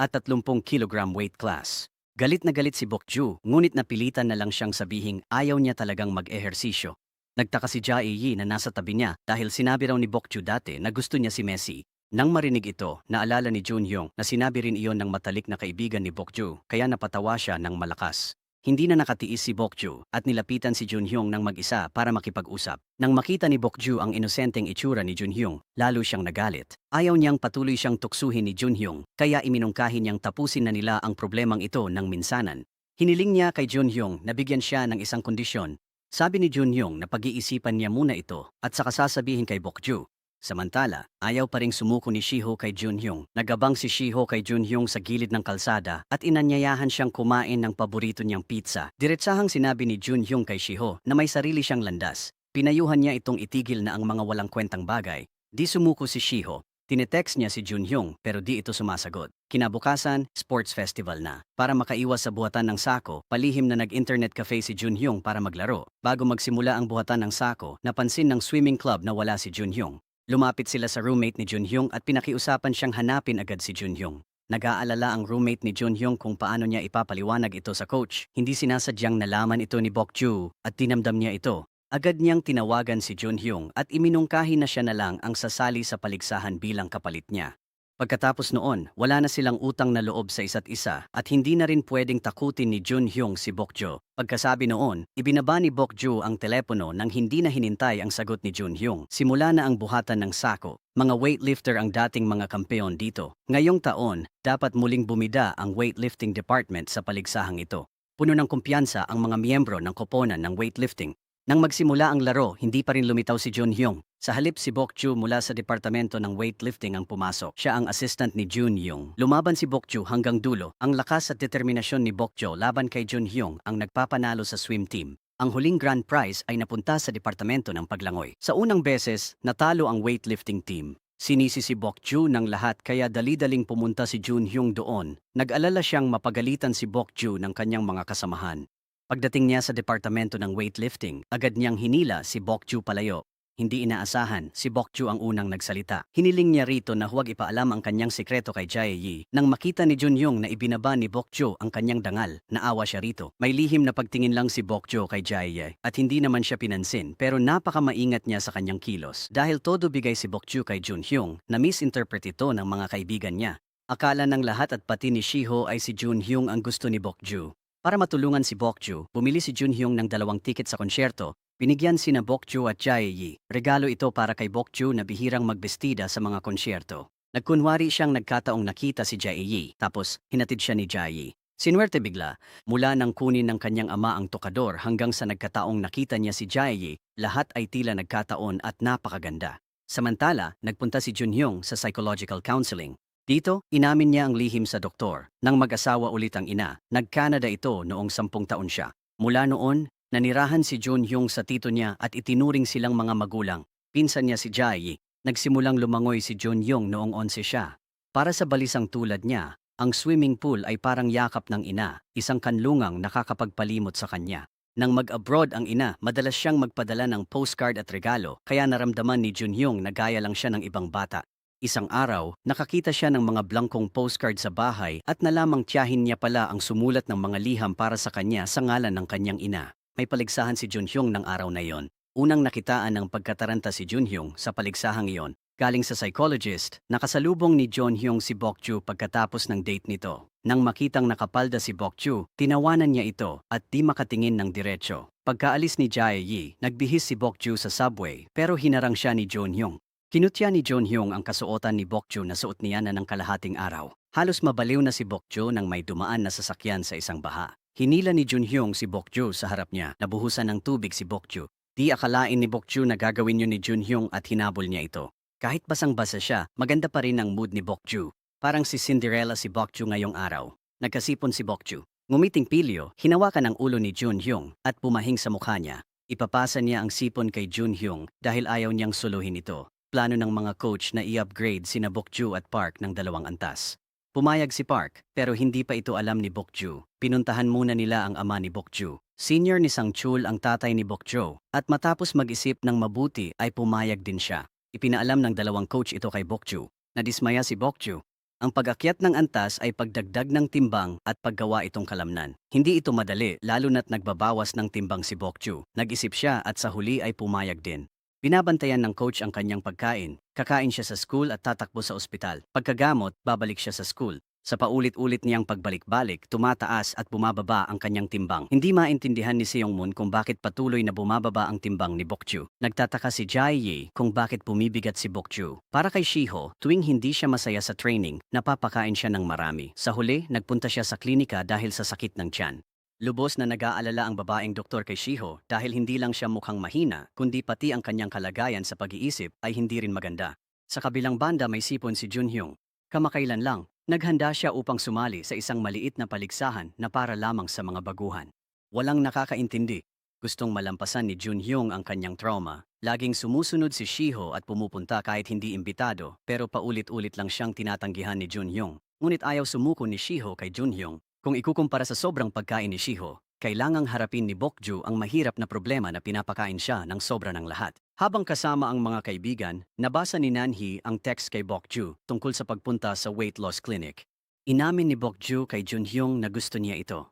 kilogram weight class. Galit na galit si Bokju, ngunit napilitan na lang siyang sabihing ayaw niya talagang mag-ehersisyo. Nagtaka si Jae Yi na nasa tabi niya dahil sinabi raw ni Bokju dati na gusto niya si Messi. Nang marinig ito, naalala ni Junhyung na sinabi rin iyon ng matalik na kaibigan ni Bokju kaya napatawa siya ng malakas. Hindi na nakatiis si Bokju at nilapitan si Junhyung ng mag-isa para makipag-usap. Nang makita ni Bokju ang inosenteng itsura ni Junhyung, lalo siyang nagalit. Ayaw niyang patuloy siyang tuksuhin ni Junhyung kaya iminungkahi niyang tapusin na nila ang problemang ito ng minsanan. Hiniling niya kay Junhyung na bigyan siya ng isang kondisyon. Sabi ni Junhyung na pag-iisipan niya muna ito at saka sasabihin kay Bokju. Samantala, ayaw pa ring sumuko ni Shiho kay Junhyung. Nagabang si Shiho kay Junhyung sa gilid ng kalsada at inanyayahan siyang kumain ng paborito niyang pizza. Diretsahang sinabi ni Junhyung kay Shiho na may sarili siyang landas. Pinayuhan niya itong itigil na ang mga walang kwentang bagay. Di sumuko si Shiho. Tinetext niya si Junhyung pero di ito sumasagot. Kinabukasan, sports festival na. Para makaiwas sa buhatan ng sako, palihim na nag-internet cafe si Junhyung para maglaro. Bago magsimula ang buhatan ng sako, napansin ng swimming club na wala si Junhyung. Lumapit sila sa roommate ni Junhyung at pinakiusapan siyang hanapin agad si Junhyung. Nag-aalala ang roommate ni Junhyung kung paano niya ipapaliwanag ito sa coach. Hindi sinasadyang nalaman ito ni Bokju at tinamdam niya ito. Agad niyang tinawagan si Junhyung at iminungkahi na siya na lang ang sasali sa paligsahan bilang kapalit niya. Pagkatapos noon, wala na silang utang na loob sa isa't isa at hindi na rin pwedeng takutin ni Junhyung si Bokju. Pagkasabi noon, ibinaba ni Bokju ang telepono nang hindi na hinintay ang sagot ni Junhyung. Simula na ang buhatan ng sako. Mga weightlifter ang dating mga kampeon dito. Ngayong taon, dapat muling bumida ang weightlifting department sa paligsahang ito. Puno ng kumpiyansa ang mga miyembro ng koponan ng weightlifting. Nang magsimula ang laro, hindi pa rin lumitaw si Junhyung. Sa halip si Bokju mula sa departamento ng weightlifting ang pumasok. Siya ang assistant ni Junhyung. Lumaban si Bokju hanggang dulo. Ang lakas at determinasyon ni Bokju laban kay Junhyung ang nagpapanalo sa swim team. Ang huling grand prize ay napunta sa departamento ng paglangoy. Sa unang beses, natalo ang weightlifting team. Sinisi si Bokju ng lahat kaya dali-daling pumunta si Junhyung doon. Nag-alala siyang mapagalitan si Bokju ng kanyang mga kasamahan. Pagdating niya sa departamento ng weightlifting, agad niyang hinila si Bokju palayo. Hindi inaasahan, si Bokju ang unang nagsalita. Hiniling niya rito na huwag ipaalam ang kanyang sikreto kay Jae Yi. Nang makita ni Junhyung na ibinaba ni Bokju ang kanyang dangal, naawa siya rito. May lihim na pagtingin lang si Bokju kay Jae Yi at hindi naman siya pinansin pero napakamaingat niya sa kanyang kilos. Dahil todo bigay si Bokju kay Junhyung, na misinterpret ito ng mga kaibigan niya. Akala ng lahat at pati ni Shiho ay si Junhyung ang gusto ni Bokju. Para matulungan si Bokju, bumili si Junhyung ng 2 tiket sa konsyerto. Binigyan sina Bokju at Jae Yi. Regalo ito para kay Bokju na bihirang magbestida sa mga konsyerto. Nagkunwari siyang nagkataong nakita si Jae Yi, tapos hinatid siya ni Jae Yi. Sinuwerte bigla, mula nang kunin ng kanyang ama ang tokador hanggang sa nagkataong nakita niya si Jae Yi, lahat ay tila nagkataon at napakaganda. Samantala, nagpunta si Junhyung sa psychological counseling. Dito, inamin niya ang lihim sa doktor. Nang mag-asawa ulit ang ina, nag-Canada ito noong 10 taon siya. Mula noon, nanirahan si Junhyung sa tito niya at itinuring silang mga magulang. Pinsan niya si Jae Yi. Nagsimulang lumangoy si Junhyung noong 11 siya. Para sa balisang tulad niya, ang swimming pool ay parang yakap ng ina, isang kanlungang nakakapagpalimot sa kanya. Nang mag-abroad ang ina, madalas siyang magpadala ng postcard at regalo, kaya naramdaman ni Junhyung na gaya lang siya ng ibang bata. Isang araw, nakakita siya ng mga blankong postcard sa bahay at nalamang tiyahin niya pala ang sumulat ng mga liham para sa kanya sa ngalan ng kanyang ina. May paligsahan si Junhyung ng araw na iyon. Unang nakitaan ng pagkataranta si Junhyung sa paligsahang iyon. Galing sa psychologist, nakasalubong ni Junhyung si Bokju pagkatapos ng date nito. Nang makitang nakapalda si Bokju, tinawanan niya ito at di makatingin ng diretsyo. Pagkaalis ni Jae Yi, nagbihis si Bokju sa subway pero hinarang siya ni Junhyung. Kinutya ni Junhyung ang kasuotan ni Bokju na suot niya na ng kalahating araw. Halos mabaliw na si Bokju nang may dumaan na sasakyan sa isang baha. Hinila ni Junhyung si Bokju sa harap niya, nabuhusan ng tubig si Bokju. Di akalain ni Bokju na gagawin yun ni Junhyung at hinabol niya ito. Kahit basang-basa siya, maganda pa rin ang mood ni Bokju. Parang si Cinderella si Bokju ngayong araw. Nagkasipon si Bokju. Ngumiting pilyo, hinawakan ang ulo ni Junhyung at pumahing sa mukha niya. Ipapasa niya ang sipon kay Junhyung dahil ayaw niyang suluhin ito. Plano ng mga coach na i-upgrade sina Bokju at Park ng 2 antas. Pumayag si Park, pero hindi pa ito alam ni Bokju. Pinuntahan muna nila ang ama ni Bokju. Senior ni Sang-chul ang tatay ni Bokju, at matapos mag-isip ng mabuti ay pumayag din siya. Ipinaalam ng 2 coach ito kay Bokju. Nadismaya si Bokju. Ang pag-akyat ng antas ay pagdagdag ng timbang at paggawa itong kalamnan. Hindi ito madali lalo na't nagbabawas ng timbang si Bokju. Nag-isip siya at sa huli ay pumayag din. Binabantayan ng coach ang kanyang pagkain. Kakain siya sa school at tatakbo sa ospital. Pagkagamot, babalik siya sa school. Sa paulit-ulit niyang pagbalik-balik, tumataas at bumababa ang kanyang timbang. Hindi maintindihan ni Seongmoon kung bakit patuloy na bumababa ang timbang ni Bokju. Nagtataka si Jae-yi kung bakit bumibigat si Bokju. Para kay Shiho, tuwing hindi siya masaya sa training, napapakain siya ng marami. Sa huli, nagpunta siya sa klinika dahil sa sakit ng tiyan. Lubos na nag-aalala ang babaeng doktor kay Shiho dahil hindi lang siya mukhang mahina, kundi pati ang kanyang kalagayan sa pag-iisip ay hindi rin maganda. Sa kabilang banda may sipon si Junhyung. Kamakailan lang, naghanda siya upang sumali sa isang maliit na paligsahan na para lamang sa mga baguhan. Walang nakakaintindi. Gustong malampasan ni Junhyung ang kanyang trauma. Laging sumusunod si Shiho at pumupunta kahit hindi imbitado, pero paulit-ulit lang siyang tinatanggihan ni Junhyung. Ngunit ayaw sumuko ni Shiho kay Junhyung. Kung ikukumpara sa sobrang pagkain ni Shiho, kailangang harapin ni Bokju ang mahirap na problema na pinapakain siya ng sobra ng lahat. Habang kasama ang mga kaibigan, nabasa ni Nanhee ang text kay Bokju tungkol sa pagpunta sa weight loss clinic. Inamin ni Bokju kay Junhyung na gusto niya ito.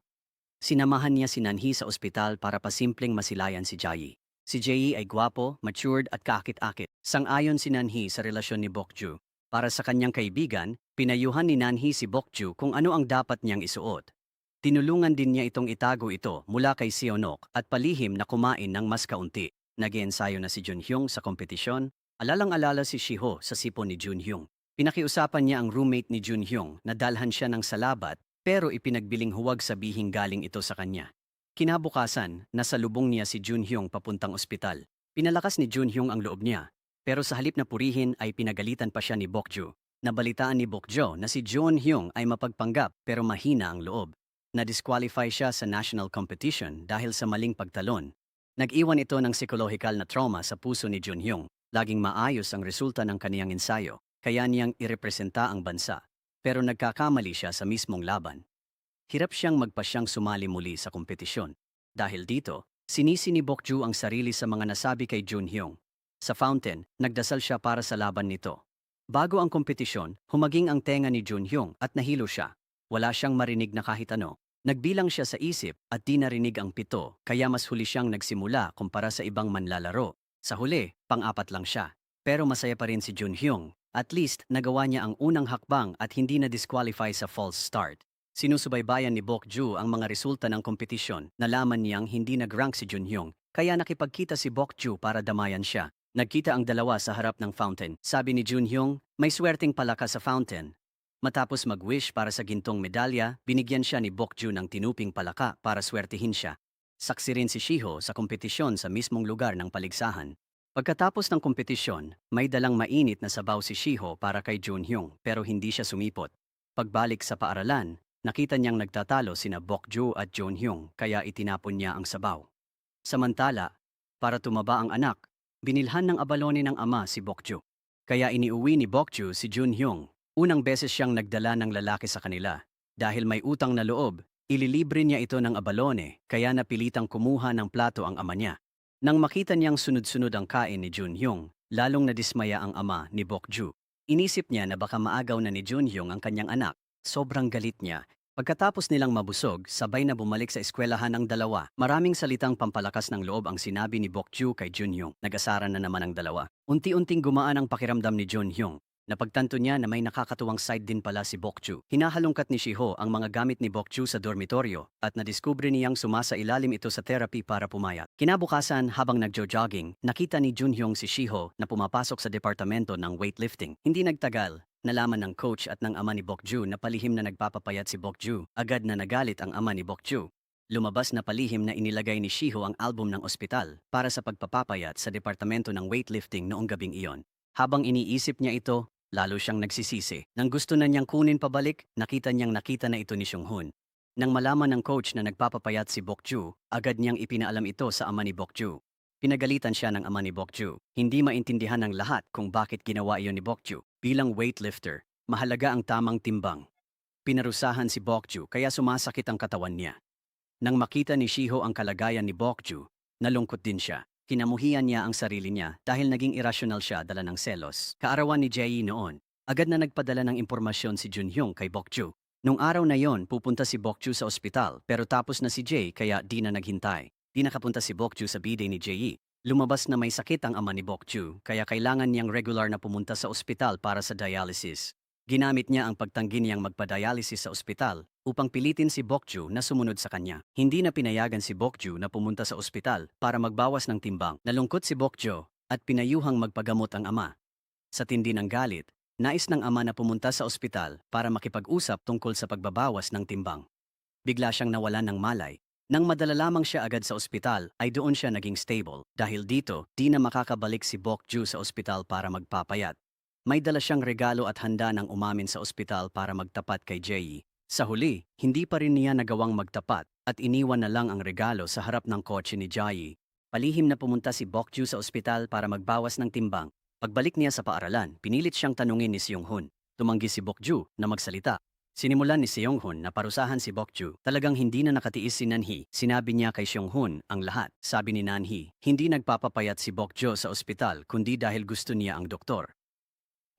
Sinamahan niya si Nanhee sa ospital para pasimpleng masilayan si Jae. Si Jae ay gwapo, matured at kaakit-akit. Sang-ayon si Nanhee sa relasyon ni Bokju. Para sa kanyang kaibigan, pinayuhan ni Nanhee si Bokju kung ano ang dapat niyang isuot. Tinulungan din niya itong itago ito mula kay Seonok at palihim na kumain ng mas kaunti. Nag-iensayo na si Junhyung sa kompetisyon, alalang-alala si Shiho sa sipon ni Junhyung. Pinakiusapan niya ang roommate ni Junhyung na dalhan siya ng salabat pero ipinagbiling huwag sabihing galing ito sa kanya. Kinabukasan, nasalubong niya si Junhyung papuntang ospital. Pinalakas ni Junhyung ang loob niya, pero sa halip na purihin ay pinagalitan pa siya ni Bokju. Nabalitaan ni Bokjo na si Junhyung ay mapagpanggap pero mahina ang loob. Na-disqualify siya sa national competition dahil sa maling pagtalon. Nag-iwan ito ng psikolohikal na trauma sa puso ni Junhyung. Laging maayos ang resulta ng kaniyang ensayo, kaya niyang irepresenta ang bansa. Pero nagkakamali siya sa mismong laban. Hirap siyang magpasyang sumali muli sa kompetisyon. Dahil dito, sinisi ni Bokju ang sarili sa mga nasabi kay Junhyung. Sa fountain, nagdasal siya para sa laban nito. Bago ang kompetisyon, humaging ang tenga ni Junhyung at nahilo siya. Wala siyang marinig na kahit ano. Nagbilang siya sa isip at di narinig ang 7, kaya mas huli siyang nagsimula kumpara sa ibang manlalaro. Sa huli, pang-4 lang siya. Pero masaya pa rin si Junhyung. At least, nagawa niya ang unang hakbang at hindi na-disqualify sa false start. Sinusubaybayan ni Bokju ang mga resulta ng kompetisyon. Nalaman niyang hindi nag-rank si Junhyung, kaya nakipagkita si Bokju para damayan siya. Nagkita ang dalawa sa harap ng fountain. Sabi ni Junhyung, may swerteng pala ka sa fountain. Matapos mag-wish para sa gintong medalya, binigyan siya ni Bokju ng tinuping palaka para swertihin siya. Saksi rin si Shiho sa kompetisyon sa mismong lugar ng paligsahan. Pagkatapos ng kompetisyon, may dalang mainit na sabaw si Shiho para kay Junhyung pero hindi siya sumipot. Pagbalik sa paaralan, nakita niyang nagtatalo sina Bokju at Junhyung kaya itinapon niya ang sabaw. Samantala, para tumaba ang anak, binilhan ng abalone ng ama si Bokju. Kaya iniuwi ni Bokju si Junhyung. Unang beses siyang nagdala ng lalaki sa kanila. Dahil may utang na loob, ililibre niya ito ng abalone kaya napilitang kumuha ng plato ang ama niya. Nang makita niyang sunod-sunod ang kain ni Junhyung, lalong nadismaya ang ama ni Bokju. Inisip niya na baka maagaw na ni Junhyung ang kanyang anak. Sobrang galit niya. Pagkatapos nilang mabusog, sabay na bumalik sa eskwelahan ang dalawa. Maraming salitang pampalakas ng loob ang sinabi ni Bokju kay Junhyung. Nag-asaran na naman ang dalawa. Unti-unting gumaan ang pakiramdam ni Junhyung. Napagtanto niya na may nakakatuwang side din pala si Bokju. Hinahalungkat ni Shiho ang mga gamit ni Bokju sa dormitoryo at nadiskubre niyang sumasailalim ito sa therapy para pumayat. Kinabukasan habang nagjo-jogging, nakita ni Junhyung si Shiho na pumapasok sa departamento ng weightlifting. Hindi nagtagal, nalaman ng coach at ng ama ni Bokju na palihim na nagpapapayat si Bokju. Agad na nagalit ang ama ni Bokju. Lumabas na palihim na inilagay ni Shiho ang album ng ospital para sa pagpapapayat sa departamento ng weightlifting noong gabing iyon. Habang iniisip niya ito, lalo siyang nagsisisi. Nang gusto na niyang kunin pabalik, nakita na ito ni Seonghun. Nang malaman ng coach na nagpapapayat si Bokju, agad niyang ipinaalam ito sa ama ni Bokju. Pinagalitan siya ng ama ni Bokju. Hindi maintindihan ng lahat kung bakit ginawa iyon ni Bokju. Bilang weightlifter, mahalaga ang tamang timbang. Pinarusahan si Bokju kaya sumasakit ang katawan niya. Nang makita ni Shiho ang kalagayan ni Bokju, nalungkot din siya. Kinamuhian niya ang sarili niya dahil naging irasyonal siya dala ng selos. Kaarawan ni Jae noon. Agad na nagpadala ng impormasyon si Junhyung kay Bokju. Nung araw na yon, pupunta si Bokju sa ospital pero tapos na si Jae kaya di na naghintay. Di nakapunta si Bokju sa bide ni Jae. Lumabas na may sakit ang ama ni Bokju kaya kailangan niyang regular na pumunta sa ospital para sa dialysis. Ginamit niya ang pagtanggi niyang magpa-dialysis sa ospital upang pilitin si Bokju na sumunod sa kanya. Hindi na pinayagan si Bokju na pumunta sa ospital para magbawas ng timbang. Nalungkot si Bokju at pinayuhang magpagamot ang ama. Sa tindi ng galit, nais ng ama na pumunta sa ospital para makipag-usap tungkol sa pagbabawas ng timbang. Bigla siyang nawalan ng malay. Nang madala lamang siya agad sa ospital ay doon siya naging stable. Dahil dito, di na makakabalik si Bokju sa ospital para magpapayat. May dala siyang regalo at handa ng umamin sa ospital para magtapat kay Jae. Sa huli, hindi pa rin niya nagawang magtapat at iniwan na lang ang regalo sa harap ng kotse ni Jae. Palihim na pumunta si Bokju sa ospital para magbawas ng timbang. Pagbalik niya sa paaralan, pinilit siyang tanungin ni Seong-hun. Tumanggi si Bokju na magsalita. Sinimulan ni Seong-hun na parusahan si Bokju. Talagang hindi na nakatiis si Nanhee. Sinabi niya kay Seong-hun ang lahat. Sabi ni Nanhee, hindi nagpapapayat si Bokju sa ospital kundi dahil gusto niya ang doktor.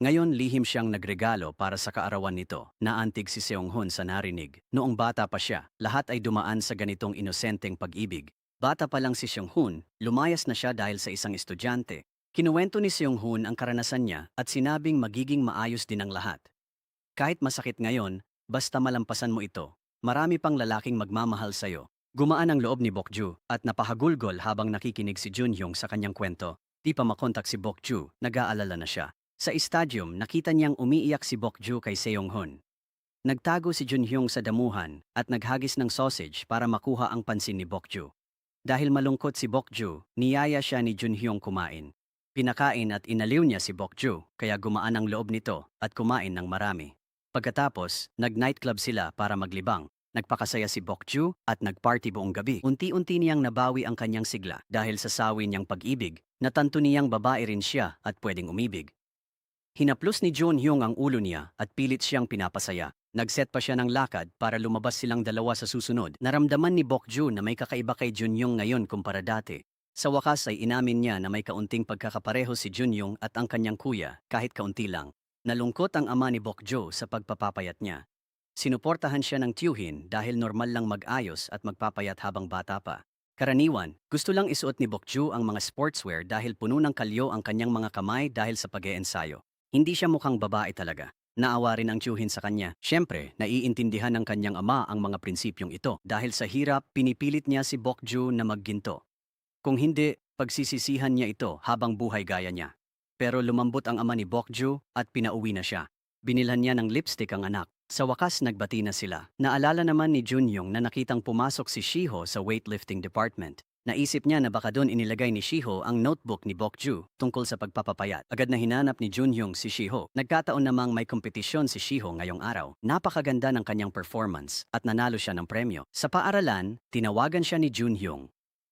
Ngayon lihim siyang nagregalo para sa kaarawan nito. Naantig si Seong-hun sa narinig. Noong bata pa siya, lahat ay dumaan sa ganitong inosenteng pag-ibig. Bata pa lang si Seong-hun, lumayas na siya dahil sa isang estudyante. Kinuwento ni Seong-hun ang karanasan niya at sinabing magiging maayos din ang lahat. Kahit masakit ngayon, basta malampasan mo ito, marami pang lalaking magmamahal sa'yo. Gumaan ang loob ni Bokju at napahagulgol habang nakikinig si Junhyung sa kanyang kwento. Di pa makontak si Bokju, nag-aalala na siya. Sa stadium, nakita niyang umiiyak si Bokju kay Seong-hun. Nagtago si Junhyung sa damuhan at naghagis ng sausage para makuha ang pansin ni Bokju. Dahil malungkot si Bokju, niyaya siya ni Junhyung kumain. Pinakain at inaliw niya si Bokju, kaya gumaan ang loob nito at kumain ng marami. Pagkatapos, nag-nightclub sila para maglibang. Nagpakasaya si Bokju at nagparty buong gabi. Unti-unti niyang nabawi ang kanyang sigla dahil sa sawi niyang pag-ibig, natanto niyang babae rin siya at pwedeng umibig. Hinaplos ni Junhyung ang ulo niya at pilit siyang pinapasaya. Nagset pa siya ng lakad para lumabas silang dalawa sa susunod. Naramdaman ni Bokju na may kakaiba kay Junhyung ngayon kumpara dati. Sa wakas ay inamin niya na may kaunting pagkakapareho si Junhyung at ang kanyang kuya, kahit kaunti lang. Nalungkot ang ama ni Bokju sa pagpapapayat niya. Sinuportahan siya ng tiyuhin dahil normal lang mag-ayos at magpapayat habang bata pa. Karaniwan, gusto lang isuot ni Bokju ang mga sportswear dahil puno ng kalyo ang kanyang mga kamay dahil sa pag-eensayo. Hindi siya mukhang babae talaga. Naawa rin ang tiyuhin sa kanya. Siyempre, naiintindihan ng kanyang ama ang mga prinsipyong ito. Dahil sa hirap, pinipilit niya si Bokju na magginto. Kung hindi, pagsisisihan niya ito habang buhay gaya niya. Pero lumambot ang ama ni Bokju at pinauwi na siya. Binilhan niya ng lipstick ang anak. Sa wakas nagbati na sila. Naalala naman ni Junhyung na nakitang pumasok si Shiho sa weightlifting department. Naisip niya na baka doon inilagay ni Shiho ang notebook ni Bokju tungkol sa pagpapapayat. Agad na hinanap ni Junhyung si Shiho. Nagkataon namang may kompetisyon si Shiho ngayong araw. Napakaganda ng kanyang performance at nanalo siya ng premyo. Sa paaralan, tinawagan siya ni Junhyung.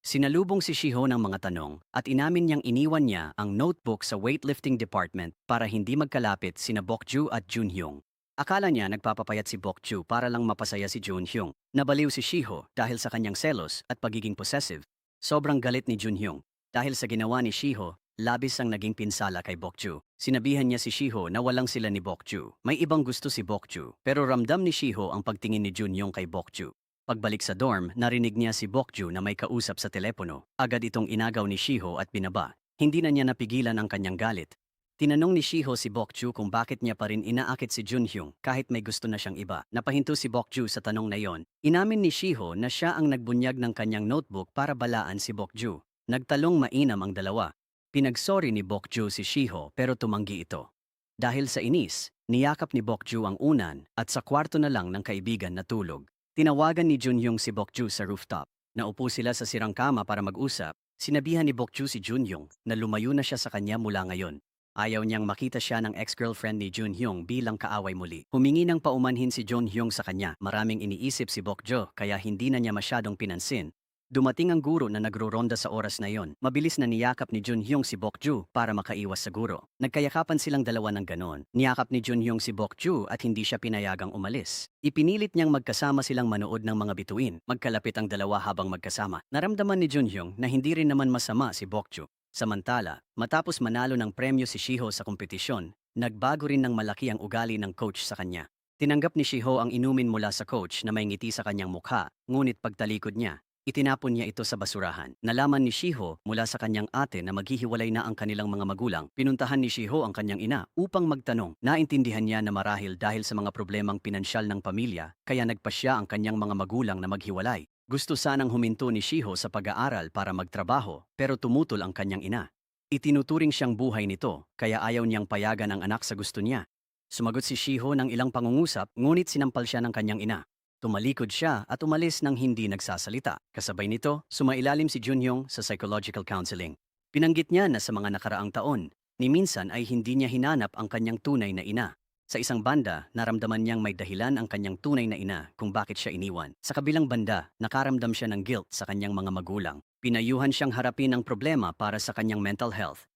Sinalubong si Shiho ng mga tanong at inamin niyang iniwan niya ang notebook sa weightlifting department para hindi magkalapit sina Bokju at Junhyung. Akala niya nagpapapayat si Bokju para lang mapasaya si Junhyung. Nabaliw si Shiho dahil sa kanyang selos at pagiging possessive. Sobrang galit ni Junhyung. Dahil sa ginawa ni Shiho, labis ang naging pinsala kay Bokju. Sinabihan niya si Shiho na walang sila ni Bokju. May ibang gusto si Bokju, pero ramdam ni Shiho ang pagtingin ni Junhyung kay Bokju. Pagbalik sa dorm, narinig niya si Bokju na may kausap sa telepono. Agad itong inagaw ni Shiho at binaba. Hindi na niya napigilan ang kanyang galit. Tinanong ni Shiho si Bokju kung bakit niya pa rin inaakit si Junhyung kahit may gusto na siyang iba. Napahinto si Bokju sa tanong na yon. Inamin ni Shiho na siya ang nagbunyag ng kanyang notebook para balaan si Bokju. Nagtalong mainam ang dalawa. Pinagsorry ni Bokju si Shiho pero tumanggi ito. Dahil sa inis, niyakap ni Bokju ang unan at sa kwarto na lang ng kaibigan natulog. Tinawagan ni Junhyung si Bokju sa rooftop. Naupo sila sa sirang kama para mag-usap. Sinabihan ni Bokju si Junhyung na lumayo na siya sa kanya mula ngayon. Ayaw niyang makita siya ng ex-girlfriend ni Junhyung bilang kaaway muli. Humingi ng paumanhin si Junhyung sa kanya. Maraming iniisip si Bokju kaya hindi na niya masyadong pinansin. Dumating ang guro na nagro-ronda sa oras na yon. Mabilis na niyakap ni Junhyung si Bokju para makaiwas sa guro. Nagkayakapan silang dalawa ng ganon. Niyakap ni Junhyung si Bokju at hindi siya pinayagang umalis. Ipinilit niyang magkasama silang manood ng mga bituin. Magkalapit ang dalawa habang magkasama. Naramdaman ni Junhyung na hindi rin naman masama si Bokju. Samantala, matapos manalo ng premyo si Shiho sa kompetisyon, Nagbago rin ng malaki ang ugali ng coach sa kanya. Tinanggap ni Shiho ang inumin mula sa coach na may ngiti sa kanyang mukha, ngunit pagtalikod niya, itinapon niya ito sa basurahan. Nalaman ni Shiho mula sa kanyang ate na maghihiwalay na ang kanilang mga magulang. Pinuntahan ni Shiho ang kanyang ina upang magtanong. Naintindihan niya na marahil dahil sa mga problemang pinansyal ng pamilya, kaya nagpasya ang kanyang mga magulang na maghiwalay. Gusto sanang huminto ni Shiho sa pag-aaral para magtrabaho, pero tumutol ang kanyang ina. Itinuturing siyang buhay nito, kaya ayaw niyang payagan ang anak sa gusto niya. Sumagot si Shiho ng ilang pangungusap, ngunit sinampal siya ng kanyang ina. Tumalikod siya at umalis nang hindi nagsasalita. Kasabay nito, sumailalim si Junhyung sa psychological counseling. Pinanggit niya na sa mga nakaraang taon, ni minsan ay hindi niya hinanap ang kanyang tunay na ina. Sa isang banda, naramdaman niyang may dahilan ang kanyang tunay na ina kung bakit siya iniwan. Sa kabilang banda, nakaramdam siya ng guilt sa kanyang mga magulang. Pinayuhan siyang harapin ang problema para sa kanyang mental health.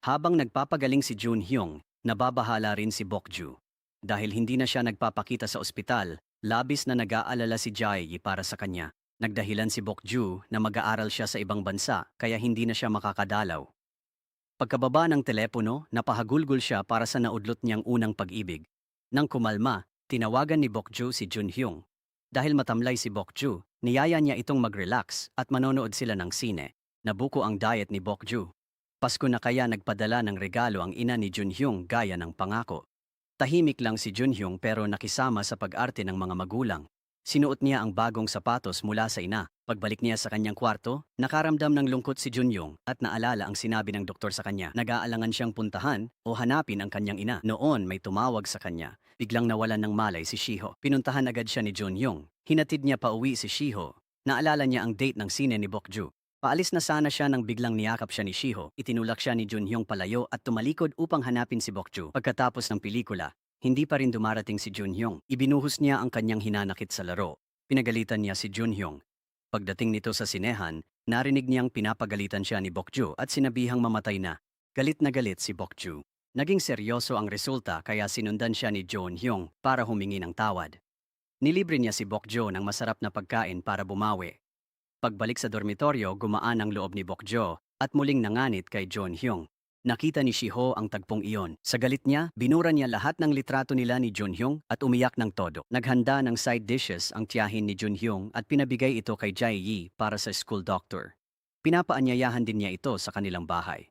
Habang nagpapagaling si Junhyung, nababahala rin si Bokju. Dahil hindi na siya nagpapakita sa ospital, labis na nag-aalala si Jae para sa kanya. Nagdahilan si Bokju na mag-aaral siya sa ibang bansa kaya hindi na siya makakadalaw. Pagkababa ng telepono, napahagulgol siya para sa naudlot niyang unang pag-ibig. Nang kumalma, tinawagan ni Bokju si Junhyung. Dahil matamlay si Bokju, niyaya niya itong mag-relax at manonood sila ng sine. Nabuko ang diet ni Bokju. Pasko na kaya nagpadala ng regalo ang ina ni Junhyung gaya ng pangako. Tahimik lang si Junhyung pero nakisama sa pag-arte ng mga magulang. Sinuot niya ang bagong sapatos mula sa ina. Pagbalik niya sa kanyang kwarto, nakaramdam ng lungkot si Junhyung at naalala ang sinabi ng doktor sa kanya. Nag-aalangan siyang puntahan o hanapin ang kanyang ina. Noon may tumawag sa kanya. Biglang nawalan ng malay si Shiho. Pinuntahan agad siya ni Junhyung. Hinatid niya pauwi si Shiho. Naalala niya ang date ng sine ni Bokju. Paalis na sana siya nang biglang niyakap siya ni Shiho. Itinulak siya ni Junhyung palayo at tumalikod upang hanapin si Bokju. Pagkatapos ng pelikula, hindi pa rin dumarating si Junhyung. Ibinuhos niya ang kanyang hinanakit sa laro. Pinagalitan niya si Junhyung. Pagdating nito sa sinehan, narinig niyang pinapagalitan siya ni Bokju at sinabihang mamatay na. Galit na galit si Bokju. Naging seryoso ang resulta kaya sinundan siya ni Junhyung para humingi ng tawad. Nilibre niya si Bokju ng masarap na pagkain para bumawi. Pagbalik sa dormitoryo, gumaan ang loob ni Bokju at muling nanganit kay Junhyung. Nakita ni Shiho ang tagpong iyon. Sa galit niya, binura niya lahat ng litrato nila ni Junhyung at umiyak ng todo. Naghanda ng side dishes ang tiyahin ni Junhyung at pinabigay ito kay Jae-yi para sa school doctor. Pinapaanyayahan din niya ito sa kanilang bahay.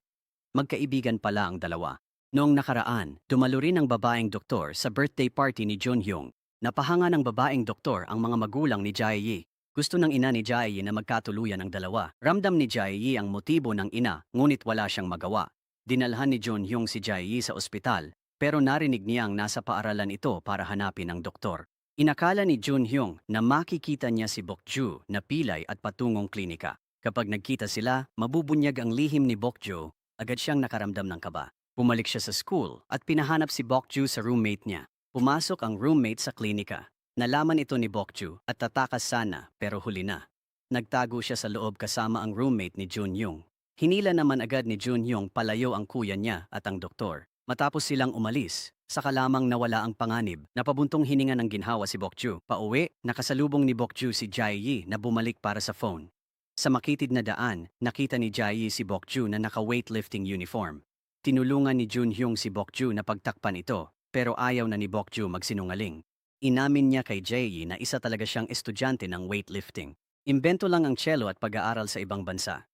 Magkaibigan pala ang dalawa. Noong nakaraan, dumalo rin ang babaeng doktor sa birthday party ni Junhyung. Napahanga ng babaeng doktor ang mga magulang ni Jae-yi. Gusto ng ina ni Jae-yi na magkatuluyan ang dalawa. Ramdam ni Jae-yi ang motibo ng ina, ngunit wala siyang magawa. Dinalhan ni Junhyung si Jae-yi sa ospital, pero narinig niyang nasa paaralan ito para hanapin ang doktor. Inakala ni Junhyung na makikita niya si Bokju na pilay at patungong klinika. Kapag nagkita sila, mabubunyag ang lihim ni Bokju, agad siyang nakaramdam ng kaba. Pumalik siya sa school at pinahanap si Bokju sa roommate niya. Pumasok ang roommate sa klinika. Nalaman ito ni Bokju at tatakas sana pero huli na. Nagtago siya sa loob kasama ang roommate ni Junhyung. Hinila naman agad ni Junhyung palayo ang kuya niya at ang doktor. Matapos silang umalis, saka lamang nawala ang panganib. Napabuntong hininga ng ginhawa si Bokju. Pauwi, nakasalubong ni Bokju si Jae-yi na bumalik para sa phone. Sa makitid na daan, nakita ni Jae-yi si Bokju na naka-weightlifting uniform. Tinulungan ni Junhyung si Bokju na pagtakpan ito, pero ayaw na ni Bokju magsinungaling. Inamin niya kay Jae-yi na isa talaga siyang estudyante ng weightlifting. Imbento lang ang cello at pag-aaral sa ibang bansa.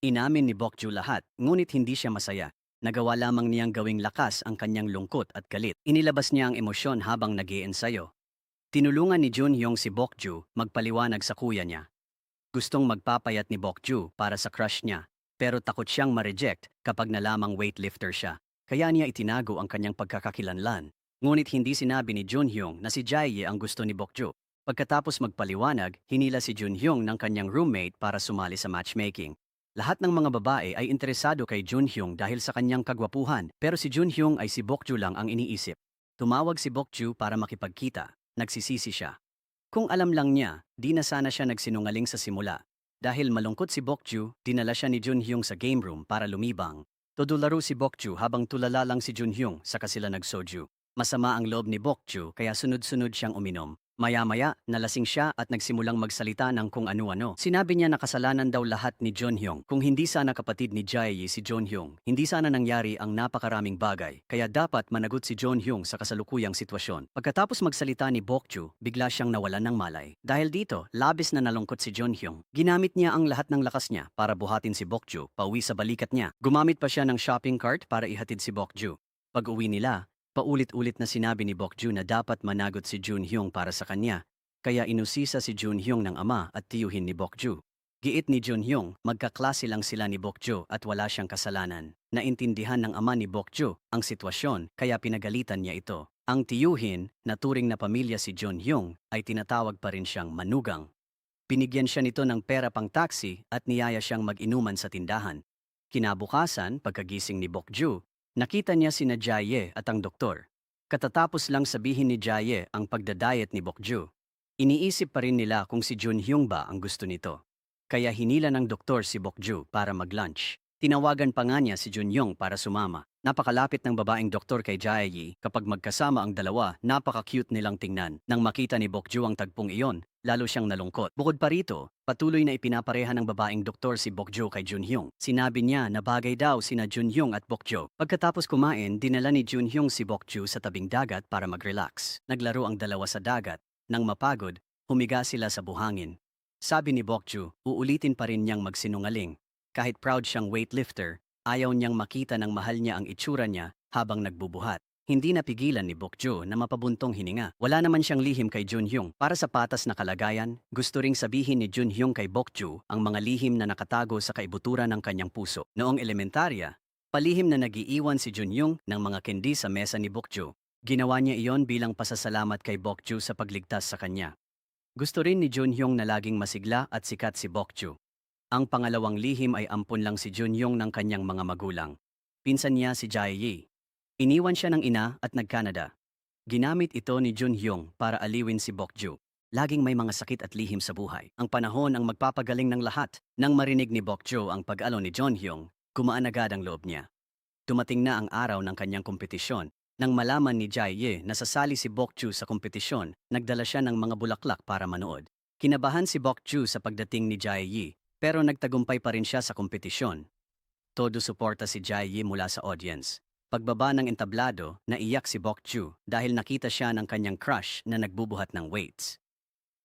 Inamin ni Bokju lahat, ngunit hindi siya masaya. Nagawa lamang niyang gawing lakas ang kanyang lungkot at galit. Inilabas niya ang emosyon habang nag-iensayo. Tinulungan ni Junhyung si Bokju magpaliwanag sa kuya niya. Gustong magpapayat ni Bokju para sa crush niya, pero takot siyang ma-reject kapag nalamang weightlifter siya. Kaya niya itinago ang kanyang pagkakakilanlan. Ngunit hindi sinabi ni Junhyung na si Jae-yi ang gusto ni Bokju. Pagkatapos magpaliwanag, hinila si Junhyung ng kanyang roommate para sumali sa matchmaking. Lahat ng mga babae ay interesado kay Junhyung dahil sa kanyang kagwapuhan, pero si Junhyung ay si Bokju lang ang iniisip. Tumawag si Bokju para makipagkita. Nagsisisi siya. Kung alam lang niya, di na sana siya nagsinungaling sa simula. Dahil malungkot si Bokju, dinala siya ni Junhyung sa game room para lumibang. Todo laro si Bokju habang tulala lang si Junhyung saka sila nagsoju. Masama ang loob ni Bokju kaya sunod-sunod siyang uminom. Maya-maya, nalasing siya at nagsimulang magsalita ng kung ano-ano. Sinabi niya na kasalanan daw lahat ni Junhyung. Kung hindi sana kapatid ni Jaeyi si Junhyung, hindi sana nangyari ang napakaraming bagay. Kaya dapat managot si Junhyung sa kasalukuyang sitwasyon. Pagkatapos magsalita ni Bokju, bigla siyang nawalan ng malay. Dahil dito, labis na nalungkot si Junhyung. Ginamit niya ang lahat ng lakas niya para buhatin si Bokju pauwi sa balikat niya. Gumamit pa siya ng shopping cart para ihatid si Bokju. Pag-uwi nila, paulit-ulit na sinabi ni Bokju na dapat managot si Junhyung para sa kanya, kaya inusisa si Junhyung ng ama at tiyuhin ni Bokju. Giit ni Junhyung, magkaklase lang sila ni Bokju at wala siyang kasalanan. Naintindihan ng ama ni Bokju ang sitwasyon kaya pinagalitan niya ito. Ang tiyuhin, na turing na pamilya si Junhyung, ay tinatawag pa rin siyang manugang. Binigyan siya nito ng pera pang taxi at niyaya siyang mag-inuman sa tindahan. Kinabukasan, pagkagising ni Bokju, nakita niya sina Jaye at ang doktor. Katatapos lang sabihin ni Jaye ang pagdadayet ni Bokju. Iniisip pa rin nila kung si Junhyung ba ang gusto nito. Kaya hinila ng doktor si Bokju para mag-lunch. Tinawagan pa nga niya si Junhyung para sumama. Napakalapit ng babaeng doktor kay Jaeyi, kapag magkasama ang dalawa, napaka-cute nilang tingnan. Nang makita ni Bokju ang tagpong iyon, lalo siyang nalungkot. Bukod pa rito, patuloy na ipinapareha ng babaeng doktor si Bokju kay Junhyung. Sinabi niya na bagay daw sina Junhyung at Bokju. Pagkatapos kumain, dinala ni Junhyung si Bokju sa tabing dagat para mag-relax. Naglaro ang dalawa sa dagat. Nang mapagod, humiga sila sa buhangin. Sabi ni Bokju, uulitin pa rin niyang magsinungaling. Kahit proud siyang weightlifter, ayaw niyang makita ng mahal niya ang itsura niya habang nagbubuhat. Hindi napigilan ni Bokju na mapabuntong hininga. Wala naman siyang lihim kay Junhyung. Para sa patas na kalagayan, gusto ring sabihin ni Junhyung kay Bokju ang mga lihim na nakatago sa kaibuturan ng kanyang puso. Noong elementarya, palihim na nagiiwan si Junhyung ng mga candy sa mesa ni Bokju. Ginawa niya iyon bilang pasasalamat kay Bokju sa pagligtas sa kanya. Gusto rin ni Junhyung na laging masigla at sikat si Bokju. Ang pangalawang lihim ay ampun lang si Junhyung ng kanyang mga magulang. Pinsan niya si Jaeyi. Iniwan siya ng ina at nag-Canada. Ginamit ito ni Junhyung para aliwin si Bokju. Laging may mga sakit at lihim sa buhay. Ang panahon ang magpapagaling ng lahat. Nang marinig ni Bokju ang pag-alo ni Junhyung, gumaan agad ang loob niya. Dumating na ang araw ng kanyang kompetisyon. Nang malaman ni Jaeyi na sasali si Bokju sa kompetisyon, nagdala siya ng mga bulaklak para manood. Kinabahan si Bokju sa pagdating ni Jaeyi, pero nagtagumpay pa rin siya sa kompetisyon. Todo suporta si Jaeyi mula sa audience. Pagbaba ng entablado, naiyak si Bokju dahil nakita siya ng kanyang crush na nagbubuhat ng weights.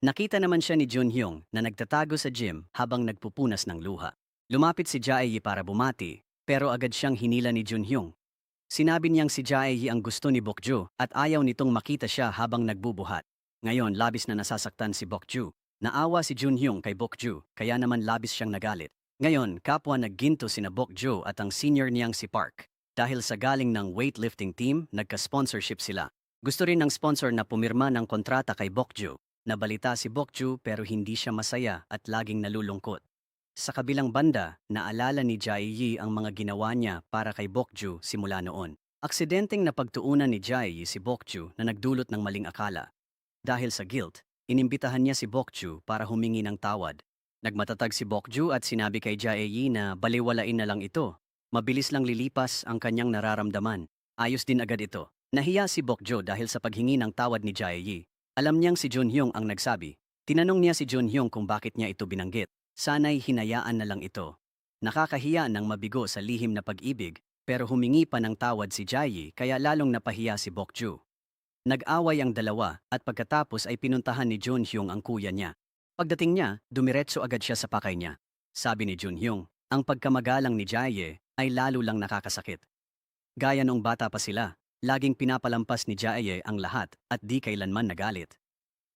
Nakita naman siya ni Junhyung na nagtatago sa gym habang nagpupunas ng luha. Lumapit si Jaeyi para bumati, pero agad siyang hinila ni Junhyung. Sinabi niyang si Jaeyi ang gusto ni Bokju at ayaw nitong makita siya habang nagbubuhat. Ngayon, labis na nasasaktan si Bokju. Naawa si Junhyung kay Bokju, kaya naman labis siyang nagalit. Ngayon, kapwa nagginto sina Bokju at ang senior niyang si Park. Dahil sa galing ng weightlifting team, nagka-sponsorship sila. Gusto rin ng sponsor na pumirma ng kontrata kay Bokju. Nabalita si Bokju pero hindi siya masaya at laging nalulungkot. Sa kabilang banda, naalala ni Jaeyi ang mga ginawa niya para kay Bokju simula noon. Aksidenteng napagtuunan ni Jaeyi si Bokju na nagdulot ng maling akala. Dahil sa guilt, inimbitahan niya si Bokju para humingi ng tawad. Nagmatatag si Bokju at sinabi kay Jaeyi na baliwalain na lang ito. Mabilis lang lilipas ang kanyang nararamdaman. Ayos din agad ito. Nahiya si Bokju dahil sa paghingi ng tawad ni Jaeyi. Alam niyang si Junhyung ang nagsabi. Tinanong niya si Junhyung kung bakit niya ito binanggit. Sana'y hinayaan na lang ito. Nakakahiya ng mabigo sa lihim na pag-ibig, pero humingi pa ng tawad si Jaeyi kaya lalong napahiya si Bokju. Nag-away ang dalawa at pagkatapos ay pinuntahan ni Junhyung ang kuya niya. Pagdating niya, dumiretso agad siya sa pakay niya. Sabi ni Junhyung, ang pagkamagalang ni Jaeyi ay lalo lang nakakasakit. Gaya nung bata pa sila, laging pinapalampas ni Jaeyi ang lahat at di kailanman nagalit.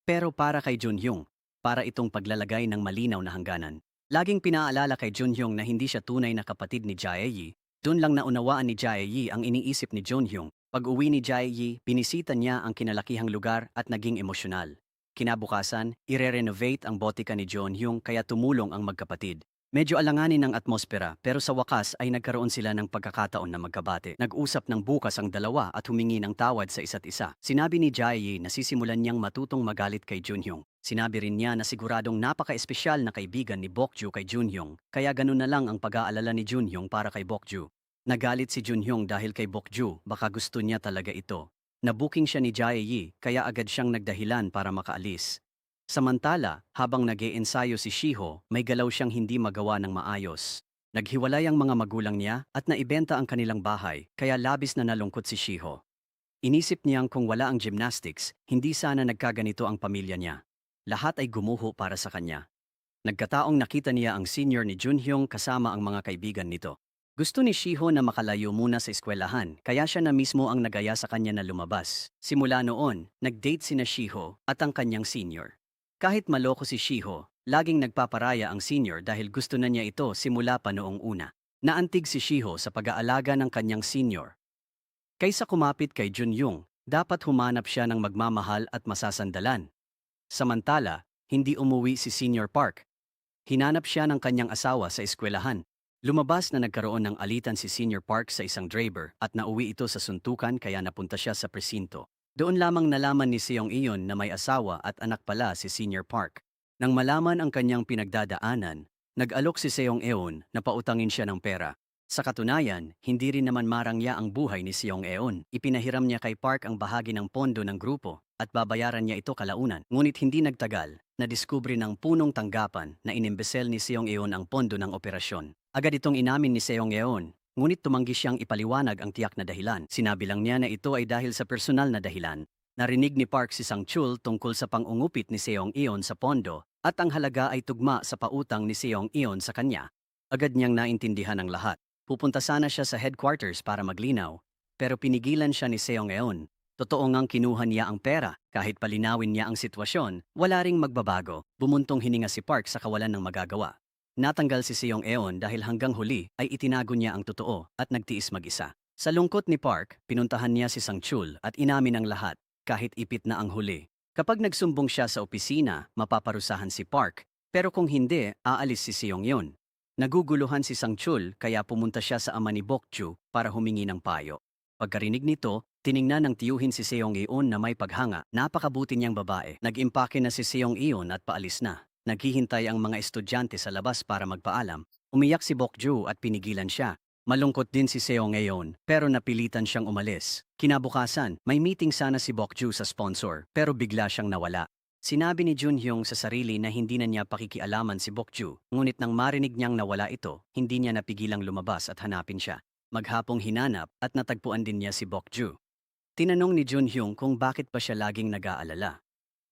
Pero para kay Junhyung, para itong paglalagay ng malinaw na hangganan. Laging pinaalala kay Junhyung na hindi siya tunay na kapatid ni Jaeyi. Doon lang naunawaan ni Jaeyi ang iniisip ni Junhyung. Pag-uwi ni Jaeyi, binisita niya ang kinalakihang lugar at naging emosyonal. Kinabukasan, ire-renovate ang botika ni Junhyung kaya tumulong ang magkapatid. Medyo alanganin ang atmosfera pero sa wakas ay nagkaroon sila ng pagkakataon na magkabate. Nag-usap ng bukas ang dalawa at humingi ng tawad sa isa't isa. Sinabi ni Jaeyi na sisimulan niyang matutong magalit kay Junhyung. Sinabi rin niya na siguradong napaka-espesyal na kaibigan ni Bokju kay Junhyung, kaya ganun na lang ang pag-aalala ni Junhyung para kay Bokju. Nagalit si Junhyung dahil kay Bokju, baka gusto niya talaga ito. Nabuking siya ni Jae-yi kaya agad siyang nagdahilan para makaalis. Samantala, habang nag-iensayo si Shiho, may galaw siyang hindi magawa ng maayos. Naghiwalay ang mga magulang niya at naibenta ang kanilang bahay, kaya labis na nalungkot si Shiho. Inisip niyang kung wala ang gymnastics, hindi sana nagkaganito ang pamilya niya. Lahat ay gumuho para sa kanya. Nagkataong nakita niya ang senior ni Junhyung kasama ang mga kaibigan nito. Gusto ni Shiho na makalayo muna sa eskwelahan, kaya siya na mismo ang nagaya sa kanya na lumabas. Simula noon, nag-date sina Shiho at ang kanyang senior. Kahit maloko si Shiho, laging nagpaparaya ang senior dahil gusto na niya ito simula pa noong una. Naantig si Shiho sa pag-aalaga ng kanyang senior. Kaysa kumapit kay Junhyung, dapat humanap siya ng magmamahal at masasandalan. Samantala, hindi umuwi si Senior Park. Hinanap siya ng kanyang asawa sa eskwelahan. Lumabas na nagkaroon ng alitan si Senior Park sa isang driver at nauwi ito sa suntukan kaya napunta siya sa presinto. Doon lamang nalaman ni Seong Eun na may asawa at anak pala si Senior Park. Nang malaman ang kanyang pinagdadaanan, nag-alok si Seong Eun na pautangin siya ng pera. Sa katunayan, hindi rin naman marangya ang buhay ni Seong Eun. Ipinahiram niya kay Park ang bahagi ng pondo ng grupo at babayaran niya ito kalaunan. Ngunit hindi nagtagal, nadiskubre ng punong tanggapan na inimbesel ni Seong Eun ang pondo ng operasyon. Agad itong inamin ni Seong Eun, ngunit tumanggi siyang ipaliwanag ang tiyak na dahilan. Sinabi lang niya na ito ay dahil sa personal na dahilan. Narinig ni Park si Sang-chul tungkol sa pang-ungupit ni Seong Eun sa pondo at ang halaga ay tugma sa pautang ni Seong Eun sa kanya. Agad niyang naintindihan ang lahat. Pupunta sana siya sa headquarters para maglinaw, pero pinigilan siya ni Seong Eun. Totoo ngang kinuha niya ang pera, kahit palinawin niya ang sitwasyon, wala ring magbabago. Bumuntong hininga si Park sa kawalan ng magagawa. Natanggal si Seong Eun dahil hanggang huli ay itinago niya ang totoo at nagtiis mag-isa. Sa lungkot ni Park, pinuntahan niya si Sang-chul at inamin ang lahat, kahit ipit na ang huli. Kapag nagsumbong siya sa opisina, mapaparusahan si Park, pero kung hindi, aalis si Seong Eun. Naguguluhan si Sang-chul kaya pumunta siya sa ama ni Bokju para humingi ng payo. Pagkarinig nito, tiningnan ng tiyuhin si Seong Eun na may paghanga. Napakabuti niyang babae. Nag-impake na si Seong Eun at paalis na. Naghihintay ang mga estudyante sa labas para magpaalam. Umiyak si Bokju at pinigilan siya. Malungkot din si Seong Eun pero napilitan siyang umalis. Kinabukasan, may meeting sana si Bokju sa sponsor pero bigla siyang nawala. Sinabi ni Junhyung sa sarili na hindi na niya pakikialaman si Bokju, ngunit nang marinig niyang nawala ito, hindi niya napigilang lumabas at hanapin siya. Maghapong hinanap at natagpuan din niya si Bokju. Tinanong ni Junhyung kung bakit pa siya laging nag-aalala.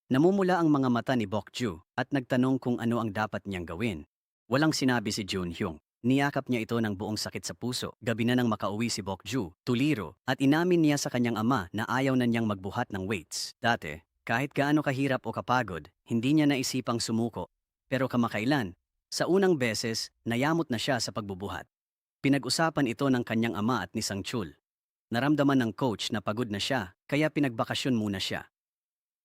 Namumula ang mga mata ni Bokju at nagtanong kung ano ang dapat niyang gawin. Walang sinabi si Junhyung. Niyakap niya ito ng buong sakit sa puso. Gabi na nang makauwi si Bokju, tuliro, at inamin niya sa kanyang ama na ayaw na niyang magbuhat ng weights. Dati, kahit gaano kahirap o kapagod, hindi niya naisipang sumuko. Pero kamakailan, sa unang beses, nayamot na siya sa pagbubuhat. Pinag-usapan ito ng kanyang ama at ni Sang-chul. Naramdaman ng coach na pagod na siya, kaya pinagbakasyon muna siya.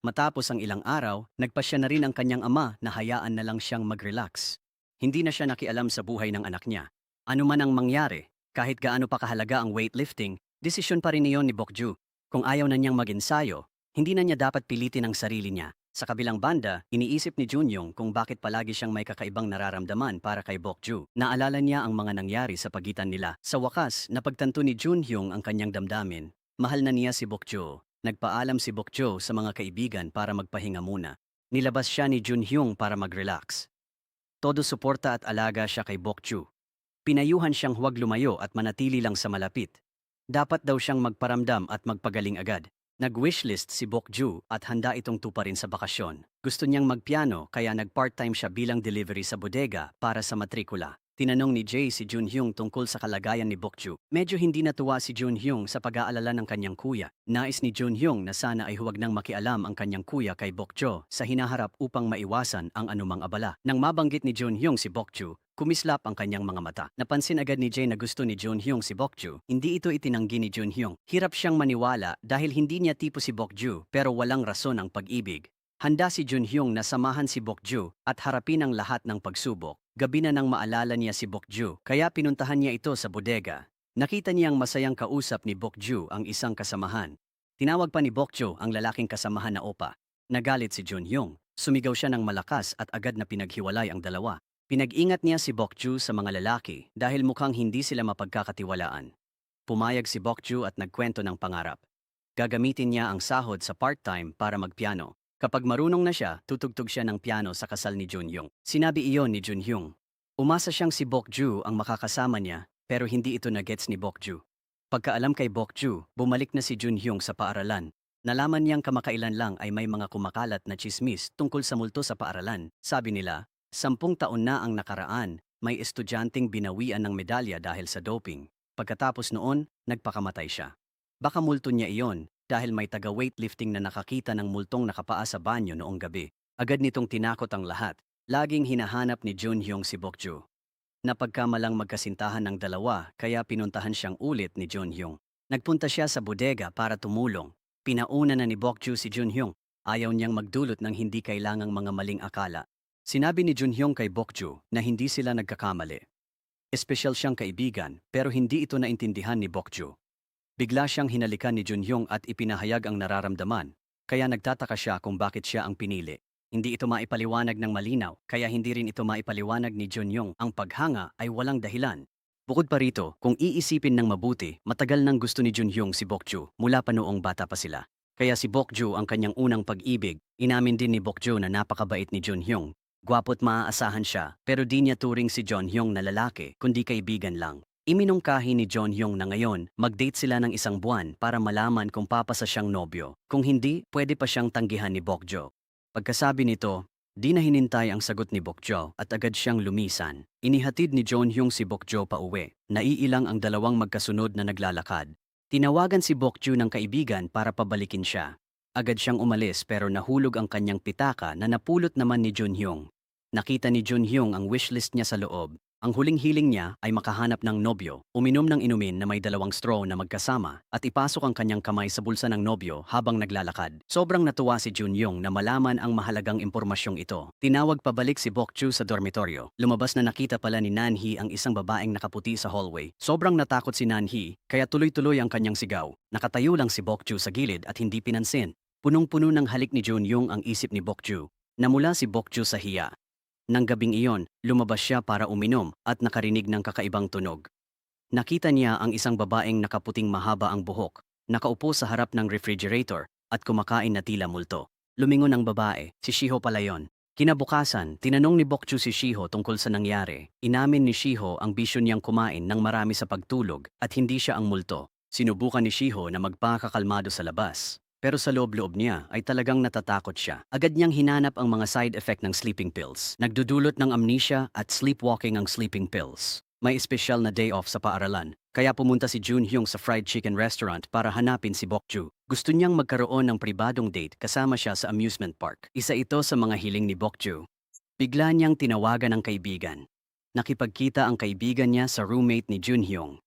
Matapos ang ilang araw, nagpasya na rin ang kanyang ama na hayaan na lang siyang mag-relax. Hindi na siya nakialam sa buhay ng anak niya. Ano man ang mangyari, kahit gaano pa kahalaga ang weightlifting, desisyon pa rin niyon ni Bokju. Kung ayaw na niyang mag-ensayo, hindi na niya dapat pilitin ang sarili niya. Sa kabilang banda, iniisip ni Junhyung kung bakit palagi siyang may kakaibang nararamdaman para kay Bokju. Naalala niya ang mga nangyari sa pagitan nila. Sa wakas, napagtanto ni Junhyung ang kanyang damdamin. Mahal na niya si Bokju. Nagpaalam si Bokju sa mga kaibigan para magpahinga muna. Nilabas siya ni Junhyung para mag-relax. Todo suporta at alaga siya kay Bokju. Pinayuhan siyang huwag lumayo at manatili lang sa malapit. Dapat daw siyang magparamdam at magpagaling agad. Nag-wishlist si Bokju at handa itong tuparin sa bakasyon. Gusto niyang magpiano kaya nag-part-time siya bilang delivery sa bodega para sa matrikula. Tinanong ni Jae si Junhyung tungkol sa kalagayan ni Bokju. Medyo hindi natuwa si Junhyung sa pag-aalala ng kanyang kuya. Nais ni Junhyung na sana ay huwag nang makialam ang kanyang kuya kay Bokju sa hinaharap upang maiwasan ang anumang abala. Nang mabanggit ni Junhyung si Bokju, kumislap ang kanyang mga mata. Napansin agad ni Jae na gusto ni Junhyung si Bokju. Hindi ito itinanggi ni Junhyung. Hirap siyang maniwala dahil hindi niya tipo si Bokju pero walang rason ang pag-ibig. Handa si Junhyung na samahan si Bokju at harapin ang lahat ng pagsubok. Gabi na nang maalala niya si Bokju kaya pinuntahan niya ito sa bodega. Nakita niyang masayang kausap ni Bokju ang isang kasamahan. Tinawag pa ni Bokju ang lalaking kasamahan na opa. Nagalit si Junhyung. Sumigaw siya ng malakas at agad na pinaghiwalay ang dalawa. Pinag-ingat niya si Bokju sa mga lalaki dahil mukhang hindi sila mapagkakatiwalaan. Pumayag si Bokju at nagkwento ng pangarap. Gagamitin niya ang sahod sa part-time para magpiano. Kapag marunong na siya, tutugtog siya ng piano sa kasal ni Junhyung. Sinabi iyon ni Junhyung. Umasa siyang si Bokju ang makakasama niya, pero hindi ito na-gets ni Bokju. Pagkaalam kay Bokju, bumalik na si Junhyung sa paaralan. Nalaman niyang kamakailan lang ay may mga kumakalat na chismis tungkol sa multo sa paaralan. Sabi nila, 10 taon na ang nakaraan, may estudyanteng binawian ng medalya dahil sa doping. Pagkatapos noon, nagpakamatay siya. Baka multo niya iyon dahil may taga-weightlifting na nakakita ng multong nakapaa sa banyo noong gabi. Agad nitong tinakot ang lahat. Laging hinahanap ni Junhyung si Bokju. Napagkamalang magkasintahan ng dalawa kaya pinuntahan siyang ulit ni Junhyung. Nagpunta siya sa bodega para tumulong. Pinauna na ni Bokju si Junhyung. Ayaw niyang magdulot ng hindi kailangang mga maling akala. Sinabi ni Junhyung kay Bokju na hindi sila nagkakamali. Espesyal siyang kaibigan pero hindi ito naintindihan ni Bokju. Bigla siyang hinalikan ni Junhyung at ipinahayag ang nararamdaman, kaya nagtataka siya kung bakit siya ang pinili. Hindi ito maipaliwanag ng malinaw, kaya hindi rin ito maipaliwanag ni Junhyung. Ang paghanga ay walang dahilan. Bukod pa rito, kung iisipin ng mabuti, matagal nang gusto ni Junhyung si Bokju mula pa noong bata pa sila. Kaya si Bokju ang kanyang unang pag-ibig. Inamin din ni Bokju na napakabait ni Junhyung. Gwapo't maaasahan siya, pero di niya turing si Junhyung na lalaki, kundi kaibigan lang. Iminungkahi ni Junhyung na ngayon, mag-date sila ng 1 buwan para malaman kung papasa siyang nobyo. Kung hindi, pwede pa siyang tanggihan ni Bokjo. Pagkasabi nito, di na hinintay ang sagot ni Bokjo at agad siyang lumisan. Inihatid ni Junhyung si Bokjo pa uwi. Naiilang ang dalawang magkasunod na naglalakad. Tinawagan si Bokjo ng kaibigan para pabalikin siya. Agad siyang umalis pero nahulog ang kanyang pitaka na napulot naman ni Junhyung. Nakita ni Junhyung ang wishlist niya sa loob. Ang huling hiling niya ay makahanap ng nobyo, uminom ng inumin na may 2 straw na magkasama at ipasok ang kanyang kamay sa bulsa ng nobyo habang naglalakad. Sobrang natuwa si Junhyung na malaman ang mahalagang impormasyong ito. Tinawag pabalik si Bokju sa dormitoryo. Lumabas na nakita pala ni Nanhee ang isang babaeng nakaputi sa hallway. Sobrang natakot si Nanhee, kaya tuloy-tuloy ang kanyang sigaw. Nakatayo lang si Bokju sa gilid at hindi pinansin. Punong-puno ng halik ni Junhyung ang isip ni Bokju. Namula si Bokju sa hiya. Nang gabing iyon, lumabas siya para uminom at nakarinig ng kakaibang tunog. Nakita niya ang isang babaeng nakaputing mahaba ang buhok, nakaupo sa harap ng refrigerator at kumakain na tila multo. Lumingon ang babae, si Shiho pala yon. Kinabukasan, tinanong ni Bokju si Shiho tungkol sa nangyari. Inamin ni Shiho ang bisyo niyang kumain ng marami sa pagtulog at hindi siya ang multo. Sinubukan ni Shiho na magpakakalmado sa labas. Pero sa loob-loob niya ay talagang natatakot siya. Agad niyang hinanap ang mga side effect ng sleeping pills. Nagdudulot ng amnesia at sleepwalking ang sleeping pills. May espesyal na day off sa paaralan, kaya pumunta si Junhyung sa fried chicken restaurant para hanapin si Bokju. Gusto niyang magkaroon ng pribadong date kasama siya sa amusement park. Isa ito sa mga hiling ni Bokju. Bigla niyang tinawagan ang kaibigan. Nakipagkita ang kaibigan niya sa roommate ni Junhyung.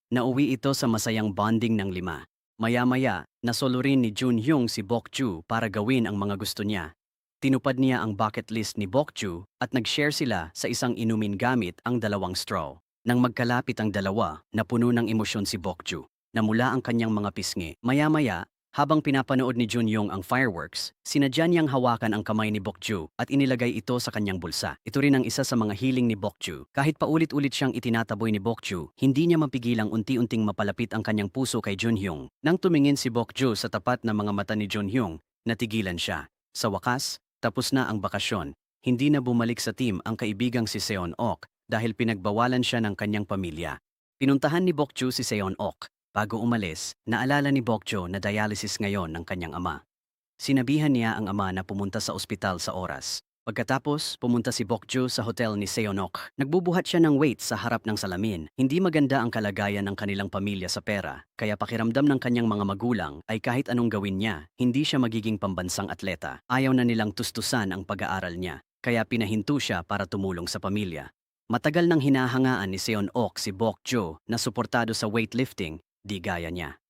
Nauwi ito sa masayang bonding ng 5. Maya-maya, nasolo rin ni Junhyung si Bokju para gawin ang mga gusto niya. Tinupad niya ang bucket list ni Bokju at nag-share sila sa isang inumin gamit ang 2 straw. Nang magkalapit ang dalawa, napuno ng emosyon si Bokju. Namula ang kanyang mga pisngi. Maya-maya, habang pinapanood ni Junhyung ang fireworks, sinadya niyang hawakan ang kamay ni Bokju at inilagay ito sa kanyang bulsa. Ito rin ang isa sa mga hiling ni Bokju. Kahit paulit-ulit siyang itinataboy ni Bokju, hindi niya mapigilang unti-unting mapalapit ang kanyang puso kay Junhyung. Nang tumingin si Bokju sa tapat na mga mata ni Junhyung, natigilan siya. Sa wakas, tapos na ang bakasyon. Hindi na bumalik sa team ang kaibigang si Seon-ok dahil pinagbawalan siya ng kanyang pamilya. Pinuntahan ni Bokju si Seon-ok. Bago umalis, naalala ni Bokju na dialysis ngayon ng kanyang ama. Sinabihan niya ang ama na pumunta sa ospital sa oras. Pagkatapos, pumunta si Bokju sa hotel ni Seon-ok. Nagbubuhat siya ng weights sa harap ng salamin. Hindi maganda ang kalagayan ng kanilang pamilya sa pera, kaya pakiramdam ng kanyang mga magulang ay kahit anong gawin niya, hindi siya magiging pambansang atleta. Ayaw na nilang tustusan ang pag-aaral niya, kaya pinahinto siya para tumulong sa pamilya. Matagal nang hinahangaan ni Seon-ok si Bokju na suportado sa weightlifting, di gaya niya.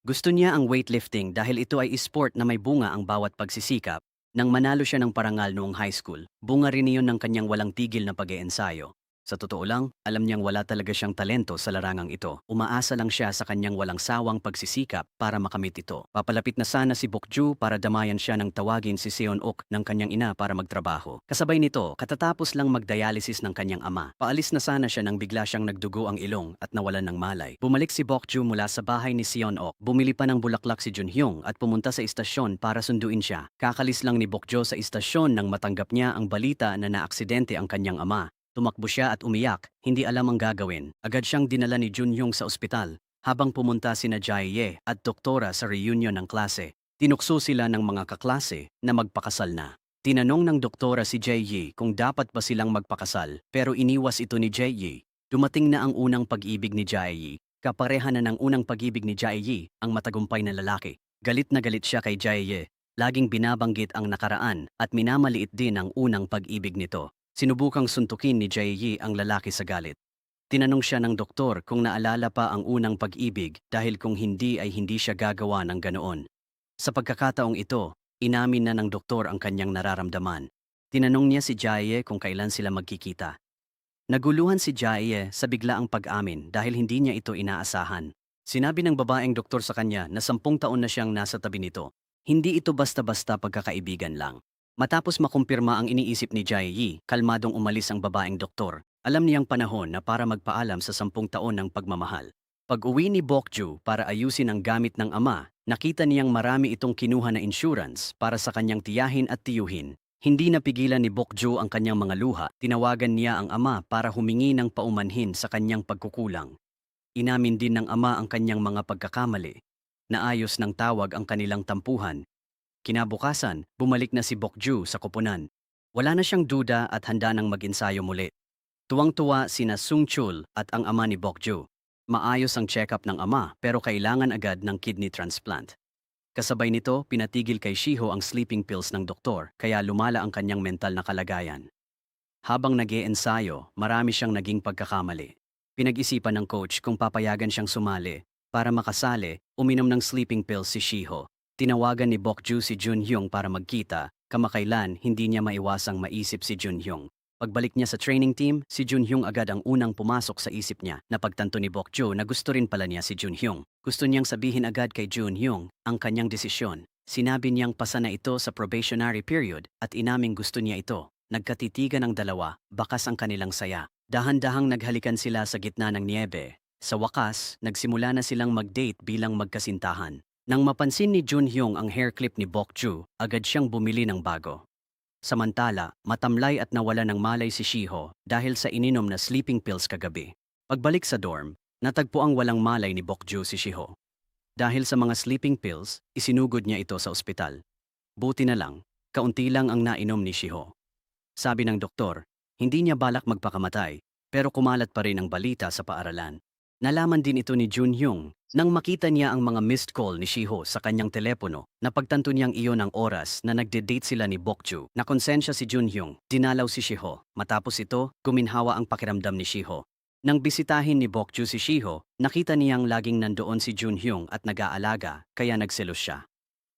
Gusto niya ang weightlifting dahil ito ay sport na may bunga ang bawat pagsisikap. Nang manalo siya ng parangal noong high school, bunga rin iyon ng kanyang walang tigil na pag-iensayo. Sa totoo lang, alam niyang wala talaga siyang talento sa larangang ito. Umaasa lang siya sa kanyang walang sawang pagsisikap para makamit ito. Papalapit na sana si Bokju para damayan siya ng tawagin si Seon-ok ng kanyang ina para magtrabaho. Kasabay nito, katatapos lang magdialysis ng kanyang ama. Paalis na sana siya nang bigla siyang nagdugo ang ilong at nawalan ng malay. Bumalik si Bokju mula sa bahay ni Seon-ok. Bumili pa ng bulaklak si Junhyung at pumunta sa istasyon para sunduin siya. Kakalis lang ni Bokju sa istasyon nang matanggap niya ang balita na naaksidente ang kanyang ama. Tumakbo siya at umiyak, hindi alam ang gagawin. Agad siyang dinala ni Junhyung sa ospital. Habang pumunta sina Jae-ye at doktora sa reunion ng klase, tinukso sila ng mga kaklase na magpakasal na. Tinanong ng doktora si Jae-ye kung dapat ba silang magpakasal, pero iniwas ito ni Jae-ye. Dumating na ang unang pag-ibig ni Jae-ye. Kapareha na ng unang pag-ibig ni Jae-ye, ang matagumpay na lalaki. Galit na galit siya kay Jae-ye. Laging binabanggit ang nakaraan at minamaliit din ang unang pag-ibig nito. Sinubukang suntukin ni Jae-ye ang lalaki sa galit. Tinanong siya ng doktor kung naalala pa ang unang pag-ibig dahil kung hindi ay hindi siya gagawa ng ganoon. Sa pagkakataong ito, inamin na ng doktor ang kanyang nararamdaman. Tinanong niya si Jae kung kailan sila magkikita. Naguluhan si Jae sa biglaang pag-amin dahil hindi niya ito inaasahan. Sinabi ng babaeng doktor sa kanya na 10 taon na siyang nasa tabi nito. Hindi ito basta-basta pagkakaibigan lang. Matapos makumpirma ang iniisip ni Jae-ye, kalmadong umalis ang babaeng doktor. Alam niyang panahon na para magpaalam sa 10 taon ng pagmamahal. Pag-uwi ni Bokju para ayusin ang gamit ng ama, nakita niyang marami itong kinuha na insurance para sa kanyang tiyahin at tiyuhin. Hindi napigilan ni Bokju ang kanyang mga luha, tinawagan niya ang ama para humingi ng paumanhin sa kanyang pagkukulang. Inamin din ng ama ang kanyang mga pagkakamali. Naayos ng tawag ang kanilang tampuhan. Kinabukasan, bumalik na si Bokju sa koponan. Wala na siyang duda at handa nang mag-ensayo muli. Tuwang-tuwa sina Sung-chul at ang ama ni Bokju. Maayos ang check-up ng ama pero kailangan agad ng kidney transplant. Kasabay nito, pinatigil kay Shiho ang sleeping pills ng doktor kaya lumala ang kanyang mental na kalagayan. Habang nag-iensayo, marami siyang naging pagkakamali. Pinag-isipan ng coach kung papayagan siyang sumali. Para makasali, uminom ng sleeping pills si Shiho. Tinawagan ni Bokju si Junhyung para magkita, kamakailan hindi niya maiwasang maisip si Junhyung. Pagbalik niya sa training team, si Junhyung agad ang unang pumasok sa isip niya. Napagtanto ni Bokju na gusto rin pala niya si Junhyung. Gusto niyang sabihin agad kay Junhyung ang kanyang desisyon. Sinabi niyang pasa na ito sa probationary period at inaming gusto niya ito. Nagkatitigan ang dalawa, bakas ang kanilang saya. Dahan-dahang naghalikan sila sa gitna ng niebe. Sa wakas, nagsimula na silang mag-date bilang magkasintahan. Nang mapansin ni Junhyung ang hair clip ni Bokju, agad siyang bumili ng bago. Samantala, matamlay at nawala ng malay si Shiho dahil sa ininom na sleeping pills kagabi. Pagbalik sa dorm, natagpo ang walang malay ni Bokju si Shiho. Dahil sa mga sleeping pills, isinugod niya ito sa ospital. Buti na lang, kaunti lang ang nainom ni Shiho. Sabi ng doktor, hindi niya balak magpakamatay, pero kumalat pa rin ang balita sa paaralan. Nalaman din ito ni Junhyung nang makita niya ang mga missed call ni Shiho sa kanyang telepono. Napagtanto niyang iyon ang oras na nagde-date sila ni Bokju. Nakonsensya si Junhyung, dinalaw si Shiho. Matapos ito, guminhawa ang pakiramdam ni Shiho. Nang bisitahin ni Bokju si Shiho, nakita niyang laging nandoon si Junhyung at nag-aalaga, kaya nagselos siya.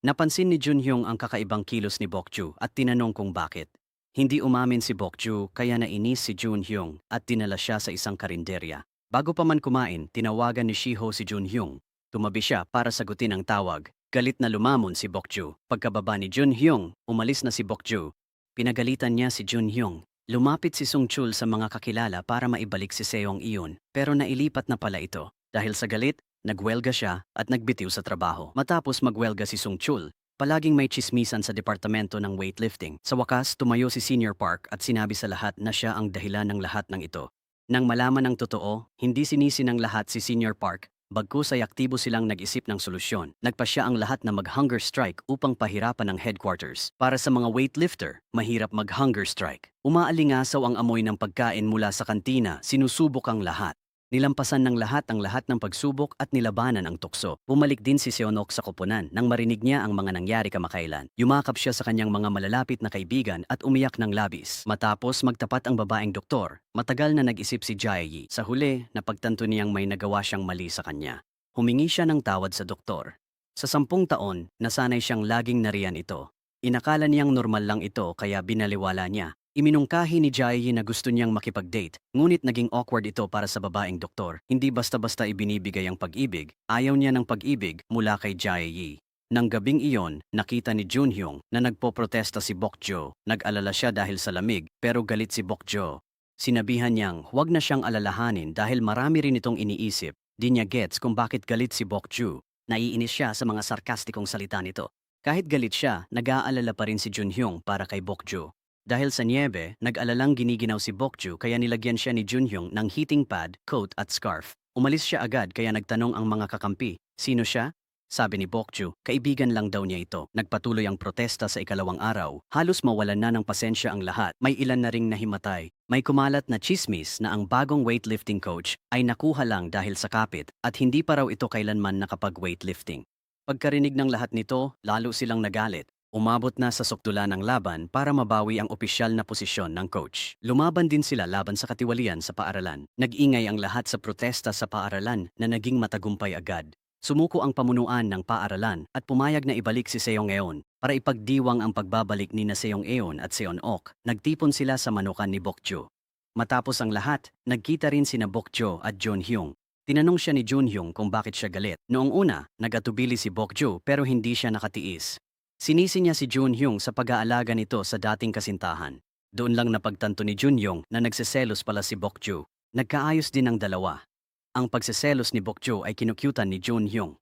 Napansin ni Junhyung ang kakaibang kilos ni Bokju at tinanong kung bakit. Hindi umamin si Bokju kaya nainis si Junhyung at dinala siya sa isang karinderya. Bago pa man kumain, tinawagan ni Shiho si Junhyung. Tumabi siya para sagutin ang tawag. Galit na lumamon si Bokju. Pagkababa ni Junhyung, umalis na si Bokju. Pinagalitan niya si Junhyung. Lumapit si Sung-chul sa mga kakilala para maibalik si Seong iyon, pero nailipat na pala ito. Dahil sa galit, nagwelga siya at nagbitiw sa trabaho. Matapos magwelga si Sung-chul, palaging may tsismisan sa departamento ng weightlifting. Sa wakas, tumayo si Senior Park at sinabi sa lahat na siya ang dahilan ng lahat ng ito. Nang malaman ng totoo, hindi sinisi ng lahat si Senior Park, bagkus ay aktibo silang nag-isip ng solusyon. Nagpasya ang lahat na mag-hunger strike upang pahirapan ang headquarters. Para sa mga weightlifter, mahirap mag-hunger strike. Umaalingasaw ang amoy ng pagkain mula sa kantina, sinusubok ang lahat. Nilampasan ng lahat ng pagsubok at nilabanan ang tukso. Bumalik din si Seon-ok sa koponan nang marinig niya ang mga nangyari kamakailan. Yumakap siya sa kanyang mga malalapit na kaibigan at umiyak ng labis. Matapos magtapat ang babaeng doktor, matagal na nag-isip si Jae-ye. Sa huli, napagtanto niyang may nagawa siyang mali sa kanya. Humingi siya ng tawad sa doktor. Sa 10 taon, nasanay siyang laging nariyan ito. Inakala niyang normal lang ito kaya binaliwala niya. Iminungkahi ni Jaeyi na gusto niyang makipag-date, ngunit naging awkward ito para sa babaeng doktor. Hindi basta-basta ibinibigay ang pag-ibig, ayaw niya ng pag-ibig mula kay Jaeyi. Nang gabing iyon, nakita ni Junhyung na nagpoprotesta si Bokjo. Nag-alala siya dahil sa lamig, pero galit si Bokjo. Sinabihan niyang huwag na siyang alalahanin dahil marami rin itong iniisip. Di niya gets kung bakit galit si Bokjo. Naiinis siya sa mga sarkastikong salita nito. Kahit galit siya, nag-aalala pa rin si Junhyung para kay Bokjo. Dahil sa niebe, nag-alalang giniginaw si Bokjo kaya nilagyan siya ni Junhyung ng heating pad, coat at scarf. Umalis siya agad kaya nagtanong ang mga kakampi, sino siya? Sabi ni Bokjo, kaibigan lang daw niya ito. Nagpatuloy ang protesta sa ikalawang araw. Halos mawalan na ng pasensya ang lahat. May ilan na ring nahimatay. May kumalat na chismis na ang bagong weightlifting coach ay nakuha lang dahil sa kapit at hindi pa raw ito kailanman nakapag-weightlifting. Pagkarinig ng lahat nito, lalo silang nagalit. Umabot na sa sukdulan ng laban para mabawi ang opisyal na posisyon ng coach. Lumaban din sila laban sa katiwalian sa paaralan. Nag-ingay ang lahat sa protesta sa paaralan na naging matagumpay agad. Sumuko ang pamunuan ng paaralan at pumayag na ibalik si Seong-eon para ipagdiwang ang pagbabalik ni na Seong-eon at Seon-ok. Nagtipon sila sa manukan ni Bokjo. Matapos ang lahat, nagkita rin sina Bokjo at Junhyung. Tinanong siya ni Junhyung kung bakit siya galit. Noong una, nag-atubili si Bokjo pero hindi siya nakatiis. Sinisi niya si Junhyung sa pag-aalaga nito sa dating kasintahan. Doon lang napagtanto ni Junhyung na nagseselos pala si Bokjo. Nagkaayos din ang dalawa. Ang pagseselos ni Bokjo ay kinukyutan ni Junhyung.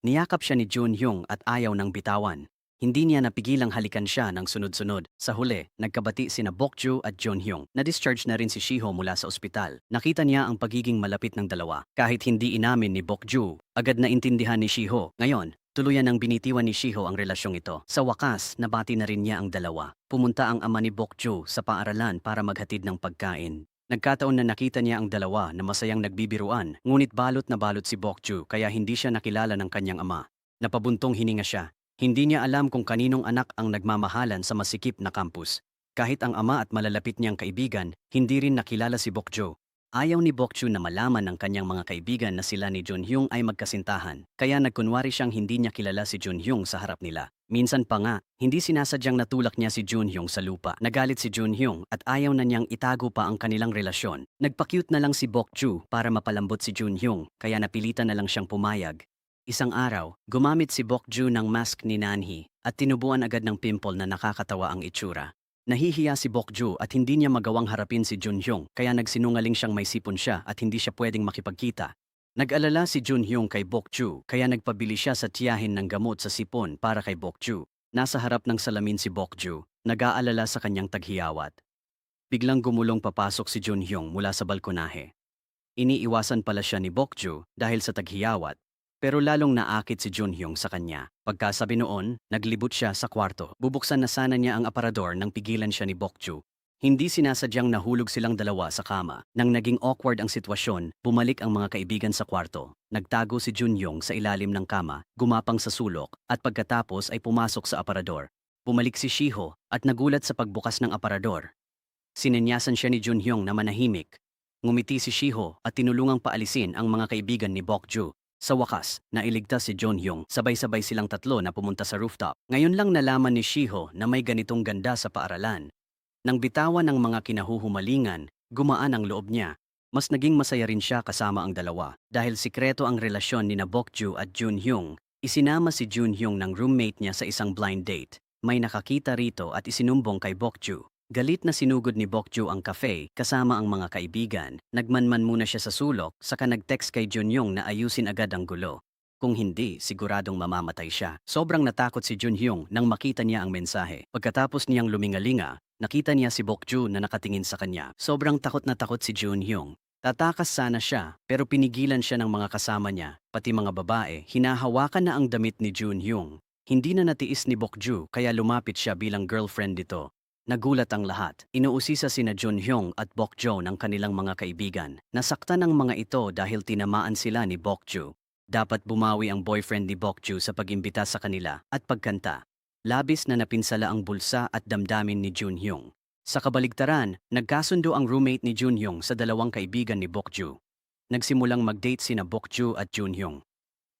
Niyakap siya ni Junhyung at ayaw nang bitawan. Hindi niya napigilang halikan siya ng sunod-sunod. Sa huli, nagkabati sina Bokjo at Junhyung. Na-discharge na rin si Shiho mula sa ospital. Nakita niya ang pagiging malapit ng dalawa. Kahit hindi inamin ni Bokjo, agad na intindihan ni Shiho. Ngayon, tuluyan ng binitiwan ni Shiho ang relasyong ito. Sa wakas, nabati na rin niya ang dalawa. Pumunta ang ama ni Bokjo sa paaralan para maghatid ng pagkain. Nagkataon na nakita niya ang dalawa na masayang nagbibiruan, ngunit balot na balot si Bokjo kaya hindi siya nakilala ng kanyang ama. Napabuntong hininga siya. Hindi niya alam kung kaninong anak ang nagmamahalan sa masikip na campus. Kahit ang ama at malalapit niyang kaibigan, hindi rin nakilala si Bokjo. Ayaw ni Bokjo na malaman ng kanyang mga kaibigan na sila ni Junhyung ay magkasintahan, kaya nagkunwari siyang hindi niya kilala si Junhyung sa harap nila. Minsan pa nga, hindi sinasadyang natulak niya si Junhyung sa lupa. Nagalit si Junhyung at ayaw na niyang itago pa ang kanilang relasyon. Nagpa-cute na lang si Bokjo para mapalambot si Junhyung, kaya napilitan na lang siyang pumayag. Isang araw, gumamit si Bokjo ng mask ni Nanhi at tinubuan agad ng pimple na nakakatawa ang itsura. Nahihiya si Bokjo at hindi niya magawang harapin si Junhyung kaya nagsinungaling siyang may sipon siya at hindi siya pwedeng makipagkita. Nag-alala si Junhyung kay Bokjo kaya nagpabili siya sa tiyahin ng gamot sa sipon para kay Bokjo. Nasa harap ng salamin si Bokjo, nag-aalala sa kanyang taghiyawat. Biglang gumulong papasok si Junhyung mula sa balkonahe. Iniiwasan pala siya ni Bokjo dahil sa taghiyawat. Pero lalong naakit si Junhyung sa kanya. Pagkasabi noon, naglibot siya sa kwarto. Bubuksan na sana niya ang aparador nang pigilan siya ni Bokjo. Hindi sinasadyang nahulog silang dalawa sa kama. Nang naging awkward ang sitwasyon, bumalik ang mga kaibigan sa kwarto. Nagtago si Junhyung sa ilalim ng kama, gumapang sa sulok, at pagkatapos ay pumasok sa aparador. Bumalik si Shiho at nagulat sa pagbukas ng aparador. Sinenyasan siya ni Junhyung na manahimik. Ngumiti si Shiho at tinulungang paalisin ang mga kaibigan ni Bokjo. Sa wakas, nailigtas si Junhyung, sabay-sabay silang tatlo na pumunta sa rooftop. Ngayon lang nalaman ni Shiho na may ganitong ganda sa paaralan. Nang bitawan ng mga kinahuhumalingan, gumaan ang loob niya. Mas naging masaya rin siya kasama ang dalawa. Dahil sikreto ang relasyon ni Bokjo at Junhyung, isinama si Junhyung ng roommate niya sa isang blind date. May nakakita rito at isinumbong kay Bokjo. Galit na sinugod ni Bokjo ang cafe kasama ang mga kaibigan. Nagmanman muna siya sa sulok, saka nag-text kay Junhyung na ayusin agad ang gulo. Kung hindi, siguradong mamamatay siya. Sobrang natakot si Junhyung nang makita niya ang mensahe. Pagkatapos niyang lumingalinga, nakita niya si Bokjo na nakatingin sa kanya. Sobrang takot na takot si Junhyung. Tatakas sana siya, pero pinigilan siya ng mga kasama niya, pati mga babae. Hinahawakan na ang damit ni Junhyung. Hindi na natiis ni Bokjo kaya lumapit siya bilang girlfriend nito. Nagulat ang lahat. Inuusisa sina Junhyung at Bokjo ng kanilang mga kaibigan. Nasaktan ang mga ito dahil tinamaan sila ni Bokjo. Dapat bumawi ang boyfriend ni Bokjo sa pag-imbita sa kanila at pagkanta. Labis na napinsala ang bulsa at damdamin ni Junhyung. Sa kabaligtaran, nagkasundo ang roommate ni Junhyung sa dalawang kaibigan ni Bokjo. Nagsimulang mag-date sina Bokjo at Junhyung.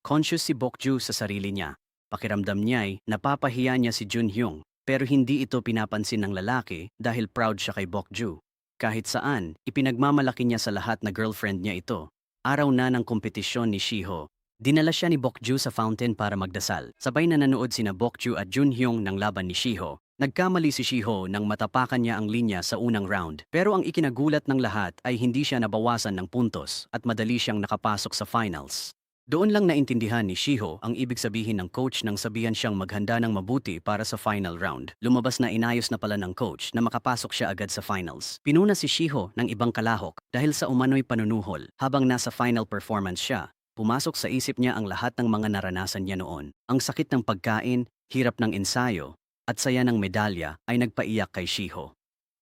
Conscious si Bokjo sa sarili niya. Pakiramdam niya'y napapahiya niya si Junhyung. Pero hindi ito pinapansin ng lalaki dahil proud siya kay Bokju. Kahit saan, ipinagmamalaki niya sa lahat na girlfriend niya ito. Araw na ng kompetisyon ni Shiho. Dinala siya ni Bokju sa fountain para magdasal. Sabay na nanood sina Bokju at Junhyung ng laban ni Shiho. Nagkamali si Shiho nang matapakan niya ang linya sa unang round. Pero ang ikinagulat ng lahat ay hindi siya nabawasan ng puntos at madali siyang nakapasok sa finals. Doon lang naintindihan ni Shiho ang ibig sabihin ng coach nang sabihan siyang maghanda ng mabuti para sa final round. Lumabas na inayos na pala ng coach na makapasok siya agad sa finals. Pinuna si Shiho ng ibang kalahok dahil sa umano'y panunuhol. Habang nasa final performance siya, pumasok sa isip niya ang lahat ng mga naranasan niya noon. Ang sakit ng pagkain, hirap ng ensayo, at saya ng medalya ay nagpaiyak kay Shiho.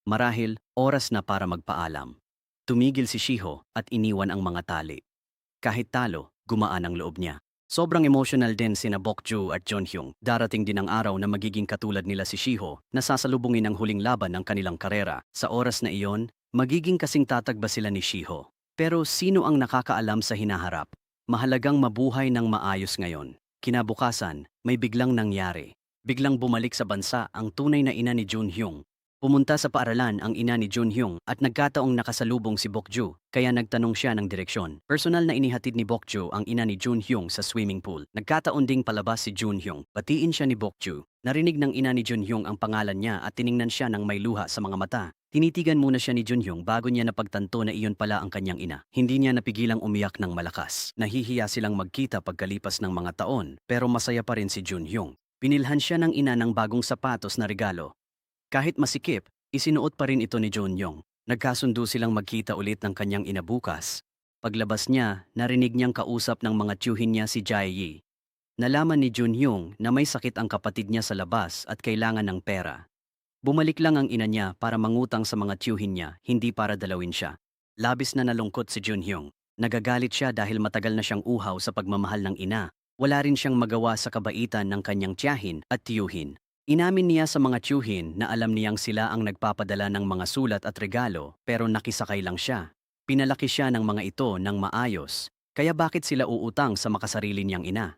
Marahil, oras na para magpaalam. Tumigil si Shiho at iniwan ang mga tali. Kahit talo, gumaan ang loob niya. Sobrang emotional din sina Bokju at Junhyung. Darating din ang araw na magiging katulad nila si Shiho na sasalubungin ang huling laban ng kanilang karera. Sa oras na iyon, magiging kasing tatag ba sila ni Shiho? Pero sino ang nakakaalam sa hinaharap? Mahalagang mabuhay ng maayos ngayon. Kinabukasan, may biglang nangyari. Biglang bumalik sa bansa ang tunay na ina ni Junhyung. Pumunta sa paaralan ang ina ni Junhyung at nagkataong nakasalubong si Bokju, kaya nagtanong siya ng direksyon. Personal na inihatid ni Bokju ang ina ni Junhyung sa swimming pool. Nagkataon ding palabas si Junhyung. Batiin siya ni Bokju. Narinig ng ina ni Junhyung ang pangalan niya at tiningnan siya ng may luha sa mga mata. Tinitigan muna siya ni Junhyung bago niya napagtanto na iyon pala ang kanyang ina. Hindi niya napigilang umiyak ng malakas. Nahihiya silang magkita pagkalipas ng mga taon, pero masaya pa rin si Junhyung. Pinilhan siya ng ina ng bagong sapatos na regalo. Kahit masikip, isinuot pa rin ito ni Junhyung. Nagkasundo silang magkita ulit ng kanyang ina bukas. Paglabas niya, narinig niyang kausap ng mga tiyuhin niya si Jae-yi. Nalaman ni Junhyung na may sakit ang kapatid niya sa labas at kailangan ng pera. Bumalik lang ang ina niya para mangutang sa mga tiyuhin niya, hindi para dalawin siya. Labis na nalungkot si Junhyung. Nagagalit siya dahil matagal na siyang uhaw sa pagmamahal ng ina. Wala rin siyang magawa sa kabaitan ng kanyang tiyahin at tiyuhin. Inamin niya sa mga tiyuhin na alam niyang sila ang nagpapadala ng mga sulat at regalo pero nakisakay lang siya. Pinalaki siya ng mga ito ng maayos, kaya bakit sila uutang sa makasarili niyang ina?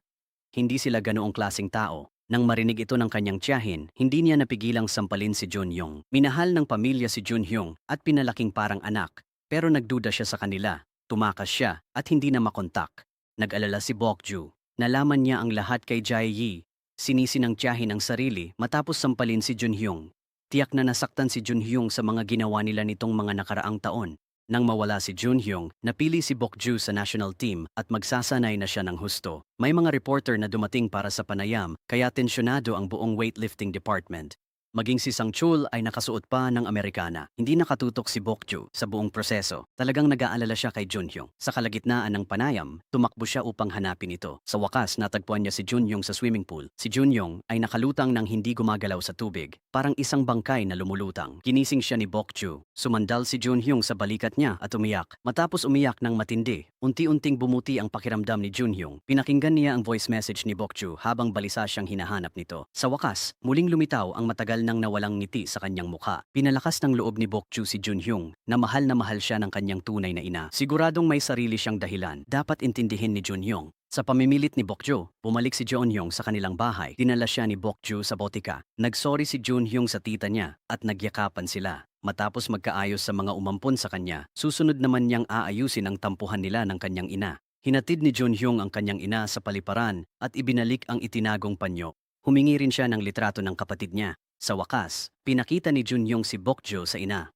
Hindi sila ganoong klaseng tao. Nang marinig ito ng kanyang tiyahin, hindi niya napigilang sampalin si Junhyung. Minahal ng pamilya si Junhyung at pinalaking parang anak, pero nagduda siya sa kanila. Tumakas siya at hindi na makontak. Nag-alala si Bokju. Nalaman niya ang lahat kay Jae-yi. Sinisi ng tiyahin ang sarili matapos sampalin si Junhyung. Tiyak na nasaktan si Junhyung sa mga ginawa nila nitong mga nakaraang taon. Nang mawala si Junhyung, napili si Bokju sa national team at magsasanay na siya ng husto. May mga reporter na dumating para sa panayam, kaya tensyonado ang buong weightlifting department. Maging si Sang-chul ay nakasuot pa ng Amerikana. Hindi nakatutok si Bokju sa buong proseso. Talagang nag-aalala siya kay Junhyung. Sa kalagitnaan ng panayam, tumakbo siya upang hanapin ito. Sa wakas, natagpuan niya si Junhyung sa swimming pool. Si Junhyung ay nakalutang nang hindi gumagalaw sa tubig, parang isang bangkay na lumulutang. Ginising siya ni Bokju. Sumandal si Junhyung sa balikat niya at umiyak. Matapos umiyak ng matindi, unti-unting bumuti ang pakiramdam ni Junhyung. Pinakinggan niya ang voice message ni Bokju habang balisa siyang hinahanap nito. Sa wakas, muling lumitaw ang matagal nang nawalang ngiti sa kanyang mukha. Pinalakas ng loob ni Bokju si Junhyung na mahal siya ng kanyang tunay na ina. Siguradong may sarili siyang dahilan. Dapat intindihin ni Junhyung. Sa pamimilit ni Bokju, bumalik si Junhyung sa kanilang bahay. Dinala siya ni Bokju sa botika. Nagsorry si Junhyung sa tita niya at nagyakapan sila. Matapos magkaayos sa mga umampon sa kanya, susunod naman niyang aayusin ang tampuhan nila ng kanyang ina. Hinatid ni Junhyung ang kanyang ina sa paliparan at ibinalik ang itinagong panyo. Humingi rin siya ng litrato ng kapatid niya. Sa wakas, pinakita ni Junhyung si Bokju sa ina.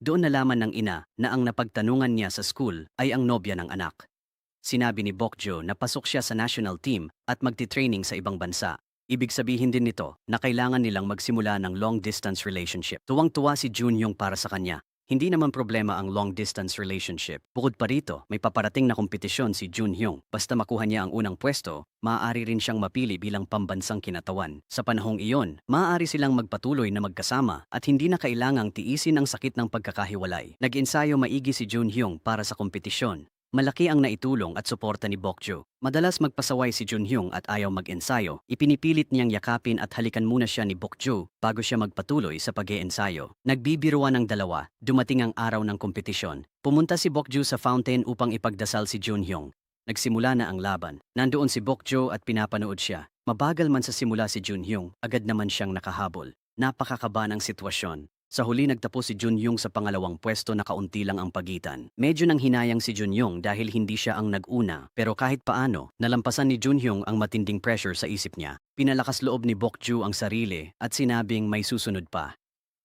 Doon nalaman ng ina na ang napagtanungan niya sa school ay ang nobya ng anak. Sinabi ni Bokju na pasok siya sa national team at magti-training sa ibang bansa. Ibig sabihin din nito na kailangan nilang magsimula ng long-distance relationship. Tuwang-tuwa si Junhyung para sa kanya. Hindi naman problema ang long-distance relationship. Bukod pa rito, may paparating na kompetisyon si Junhyung. Basta makuha niya ang unang pwesto, maaari rin siyang mapili bilang pambansang kinatawan. Sa panahong iyon, maaari silang magpatuloy na magkasama at hindi na kailangang tiisin ang sakit ng pagkakahiwalay. Nag-ensayo maigi si Junhyung para sa kompetisyon. Malaki ang naitulong at suporta ni Bokju. Madalas magpasaway si Junhyung at ayaw mag-ensayo. Ipinipilit niyang yakapin at halikan muna siya ni Bokju bago siya magpatuloy sa pag-iensayo. Nagbibiruan ng dalawa, dumating ang araw ng kompetisyon. Pumunta si Bokju sa fountain upang ipagdasal si Junhyung. Nagsimula na ang laban. Nandoon si Bokju at pinapanood siya. Mabagal man sa simula si Junhyung, agad naman siyang nakahabol. Napakakaba ng sitwasyon. Sa huli nagtapos si Junhyung sa pangalawang pwesto na kaunti lang ang pagitan. Medyo nang hinayang si Junhyung dahil hindi siya ang nag-una, pero kahit paano, nalampasan ni Junhyung ang matinding pressure sa isip niya. Pinalakas loob ni Bokju ang sarili at sinabing may susunod pa.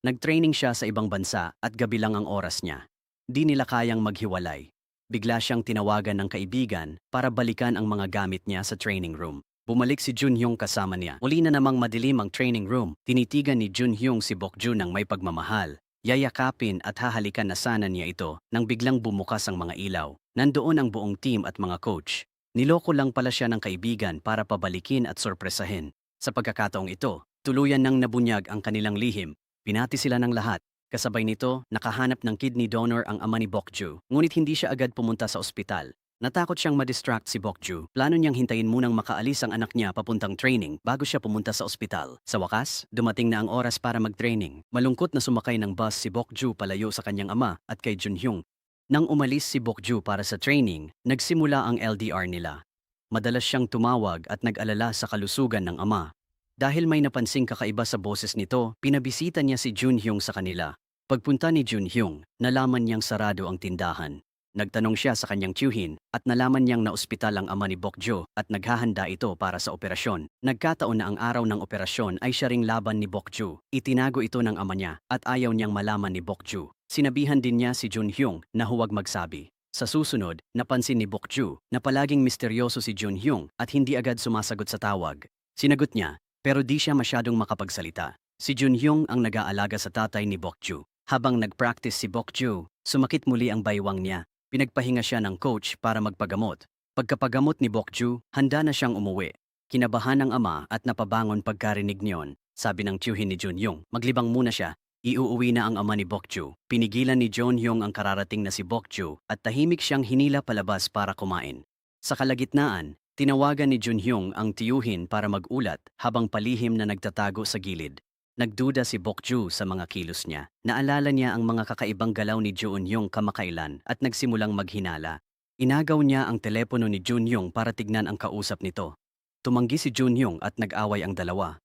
Nag-training siya sa ibang bansa at gabi lang ang oras niya. Di nila kayang maghiwalay. Bigla siyang tinawagan ng kaibigan para balikan ang mga gamit niya sa training room. Bumalik si Junhyung kasama niya. Muli na namang madilim ang training room. Tinitigan ni Junhyung si Bokju ng may pagmamahal. Yayakapin at hahalikan na sana niya ito nang biglang bumukas ang mga ilaw. Nandoon ang buong team at mga coach. Niloko lang pala siya ng kaibigan para pabalikin at sorpresahin. Sa pagkakataong ito, tuluyan nang nabunyag ang kanilang lihim. Pinati sila ng lahat. Kasabay nito, nakahanap ng kidney donor ang ama ni Bokju. Ngunit hindi siya agad pumunta sa ospital. Natakot siyang madistract si Bokju. Plano niyang hintayin munang makaalis ang anak niya papuntang training bago siya pumunta sa ospital. Sa wakas, dumating na ang oras para mag-training. Malungkot na sumakay ng bus si Bokju palayo sa kanyang ama at kay Junhyung. Nang umalis si Bokju para sa training, nagsimula ang LDR nila. Madalas siyang tumawag at nag-alala sa kalusugan ng ama. Dahil may napansing kakaiba sa boses nito, pinabisita niya si Junhyung sa kanila. Pagpunta ni Junhyung, nalaman niyang sarado ang tindahan. Nagtanong siya sa kanyang tiyuhin at nalaman niyang naospital ang ama ni Bokju at naghahanda ito para sa operasyon. Nagkataon na ang araw ng operasyon ay siya ring laban ni Bokju. Itinago ito ng ama niya at ayaw niyang malaman ni Bokju. Sinabihan din niya si Junhyung na huwag magsabi. Sa susunod, napansin ni Bokju na palaging misteryoso si Junhyung at hindi agad sumasagot sa tawag. Sinagot niya, pero di siya masyadong makapagsalita. Si Junhyung ang nag-aalaga sa tatay ni Bokju. Habang nag-practice si Bokju, sumakit muli ang baywang niya. Pinagpahinga siya ng coach para magpagamot. Pagkapagamot ni Bokju, handa na siyang umuwi. Kinabahan ng ama at napabangon pagkarinig niyon. Sabi ng tiyuhin ni Junhyung, maglibang muna siya. Iuuwi na ang ama ni Bokju. Pinigilan ni Junhyung ang kararating na si Bokju at tahimik siyang hinila palabas para kumain. Sa kalagitnaan, tinawagan ni Junhyung ang tiyuhin para mag-ulat habang palihim na nagtatago sa gilid. Nagduda si Bokju sa mga kilos niya. Naalala niya ang mga kakaibang galaw ni Junhyung kamakailan at nagsimulang maghinala. Inagaw niya ang telepono ni Junhyung para tignan ang kausap nito. Tumanggi si Junhyung at nag-away ang dalawa.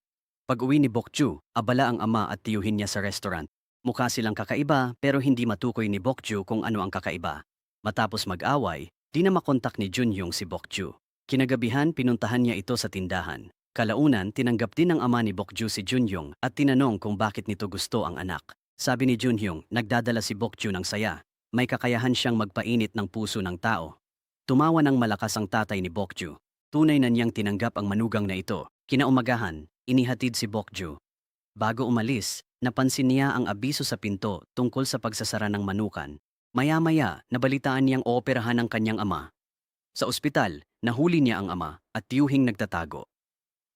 Pag-uwi ni Bokju, abala ang ama at tiyuhin niya sa restaurant. Mukha silang kakaiba pero hindi matukoy ni Bokju kung ano ang kakaiba. Matapos mag-away, di na makontak ni Junhyung si Bokju. Kinagabihan pinuntahan niya ito sa tindahan. Kalaunan, tinanggap din ng ama ni Bokju si Junhyung at tinanong kung bakit nito gusto ang anak. Sabi ni Junhyung, nagdadala si Bokju ng saya. May kakayahan siyang magpainit ng puso ng tao. Tumawa ng malakas ang tatay ni Bokju. Tunay na niyang tinanggap ang manugang na ito. Kinaumagahan, inihatid si Bokju. Bago umalis, napansin niya ang abiso sa pinto tungkol sa pagsasara ng manukan. Maya-maya, nabalitaan niyang ooperahan ng kanyang ama. Sa ospital, nahuli niya ang ama at tiyuhing nagtatago.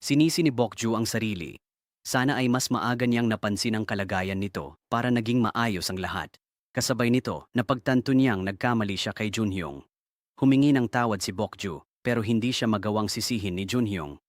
Sinisi ni Bokju ang sarili. Sana ay mas maaga niyang napansin ang kalagayan nito para naging maayos ang lahat. Kasabay nito, napagtanto niyang nagkamali siya kay Junhyung. Humingi ng tawad si Bokju pero hindi siya magawang sisihin ni Junhyung.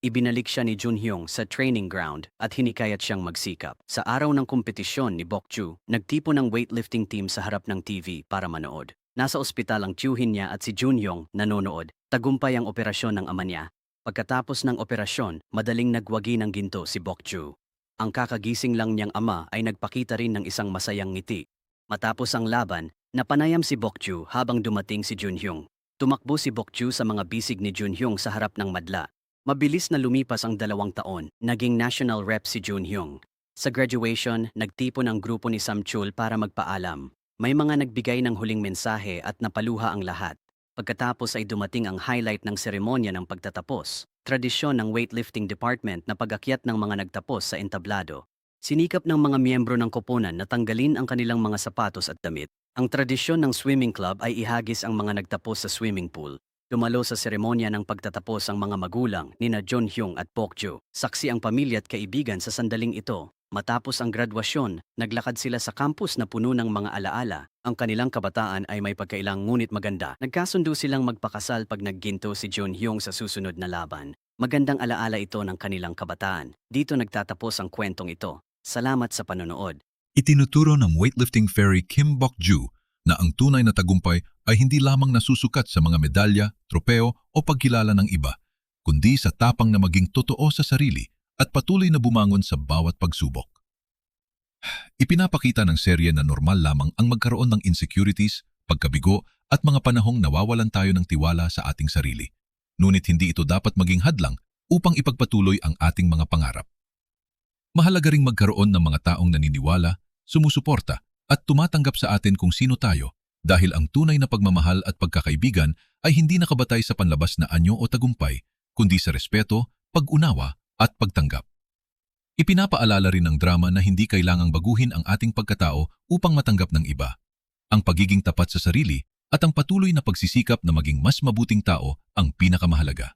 Ibinalik siya ni Junhyung sa training ground at hinikayat siyang magsikap. Sa araw ng kompetisyon ni Bokju, nagtipon ng weightlifting team sa harap ng TV para manood. Nasa ospital ang tiyuhin niya at si Junhyung nanonood. Tagumpay ang operasyon ng ama niya. Pagkatapos ng operasyon, madaling nagwagi ng ginto si Bokju. Ang kakagising lang niyang ama ay nagpakita rin ng isang masayang ngiti. Matapos ang laban, napanayam si Bokju habang dumating si Junhyung. Tumakbo si Bokju sa mga bisig ni Junhyung sa harap ng madla. Mabilis na lumipas ang 2 taon, naging national rep si Junhyung. Sa graduation, nagtipon ang grupo ni Samchul para magpaalam. May mga nagbigay ng huling mensahe at napaluha ang lahat. Pagkatapos ay dumating ang highlight ng seremonya ng pagtatapos, tradisyon ng weightlifting department na pag-akyat ng mga nagtapos sa entablado. Sinikap ng mga miyembro ng koponan na tanggalin ang kanilang mga sapatos at damit. Ang tradisyon ng swimming club ay ihagis ang mga nagtapos sa swimming pool. Dumalo sa seremonya ng pagtatapos ang mga magulang nina Junhyung at Bokju. Saksi ang pamilya at kaibigan sa sandaling ito. Matapos ang graduasyon, naglakad sila sa campus na puno ng mga alaala. Ang kanilang kabataan ay may pagkailang ngunit maganda. Nagkasundo silang magpakasal pag nagginto si Junhyung sa susunod na laban. Magandang alaala ito ng kanilang kabataan. Dito nagtatapos ang kwentong ito. Salamat sa panonood. Itinuturo ng weightlifting fairy Kim Bokju na ang tunay na tagumpay ay hindi lamang nasusukat sa mga medalya, tropeo o pagkilala ng iba, kundi sa tapang na maging totoo sa sarili at patuloy na bumangon sa bawat pagsubok. Ipinapakita ng serye na normal lamang ang magkaroon ng insecurities, pagkabigo at mga panahong nawawalan tayo ng tiwala sa ating sarili. Ngunit hindi ito dapat maging hadlang upang ipagpatuloy ang ating mga pangarap. Mahalaga ring magkaroon ng mga taong naniniwala, sumusuporta at tumatanggap sa atin kung sino tayo dahil ang tunay na pagmamahal at pagkakaibigan ay hindi nakabatay sa panlabas na anyo o tagumpay, kundi sa respeto, pag-unawa at pagtanggap. Ipinapaalala rin ng drama na hindi kailangang baguhin ang ating pagkatao upang matanggap ng iba. Ang pagiging tapat sa sarili at ang patuloy na pagsisikap na maging mas mabuting tao ang pinakamahalaga.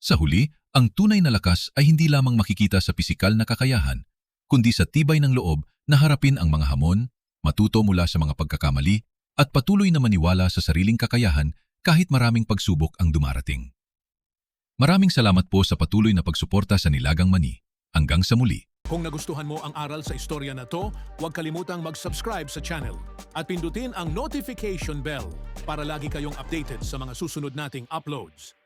Sa huli, ang tunay na lakas ay hindi lamang makikita sa pisikal na kakayahan, kundi sa tibay ng loob na harapin ang mga hamon, matuto mula sa mga pagkakamali, at patuloy na maniwala sa sariling kakayahan kahit maraming pagsubok ang dumarating. Maraming salamat po sa patuloy na pagsuporta sa Nilagang Mani. Hanggang sa muli. Kung nagustuhan mo ang aral sa istorya na to, huwag kalimutang mag-subscribe sa channel at pindutin ang notification bell para lagi kayong updated sa mga susunod nating uploads.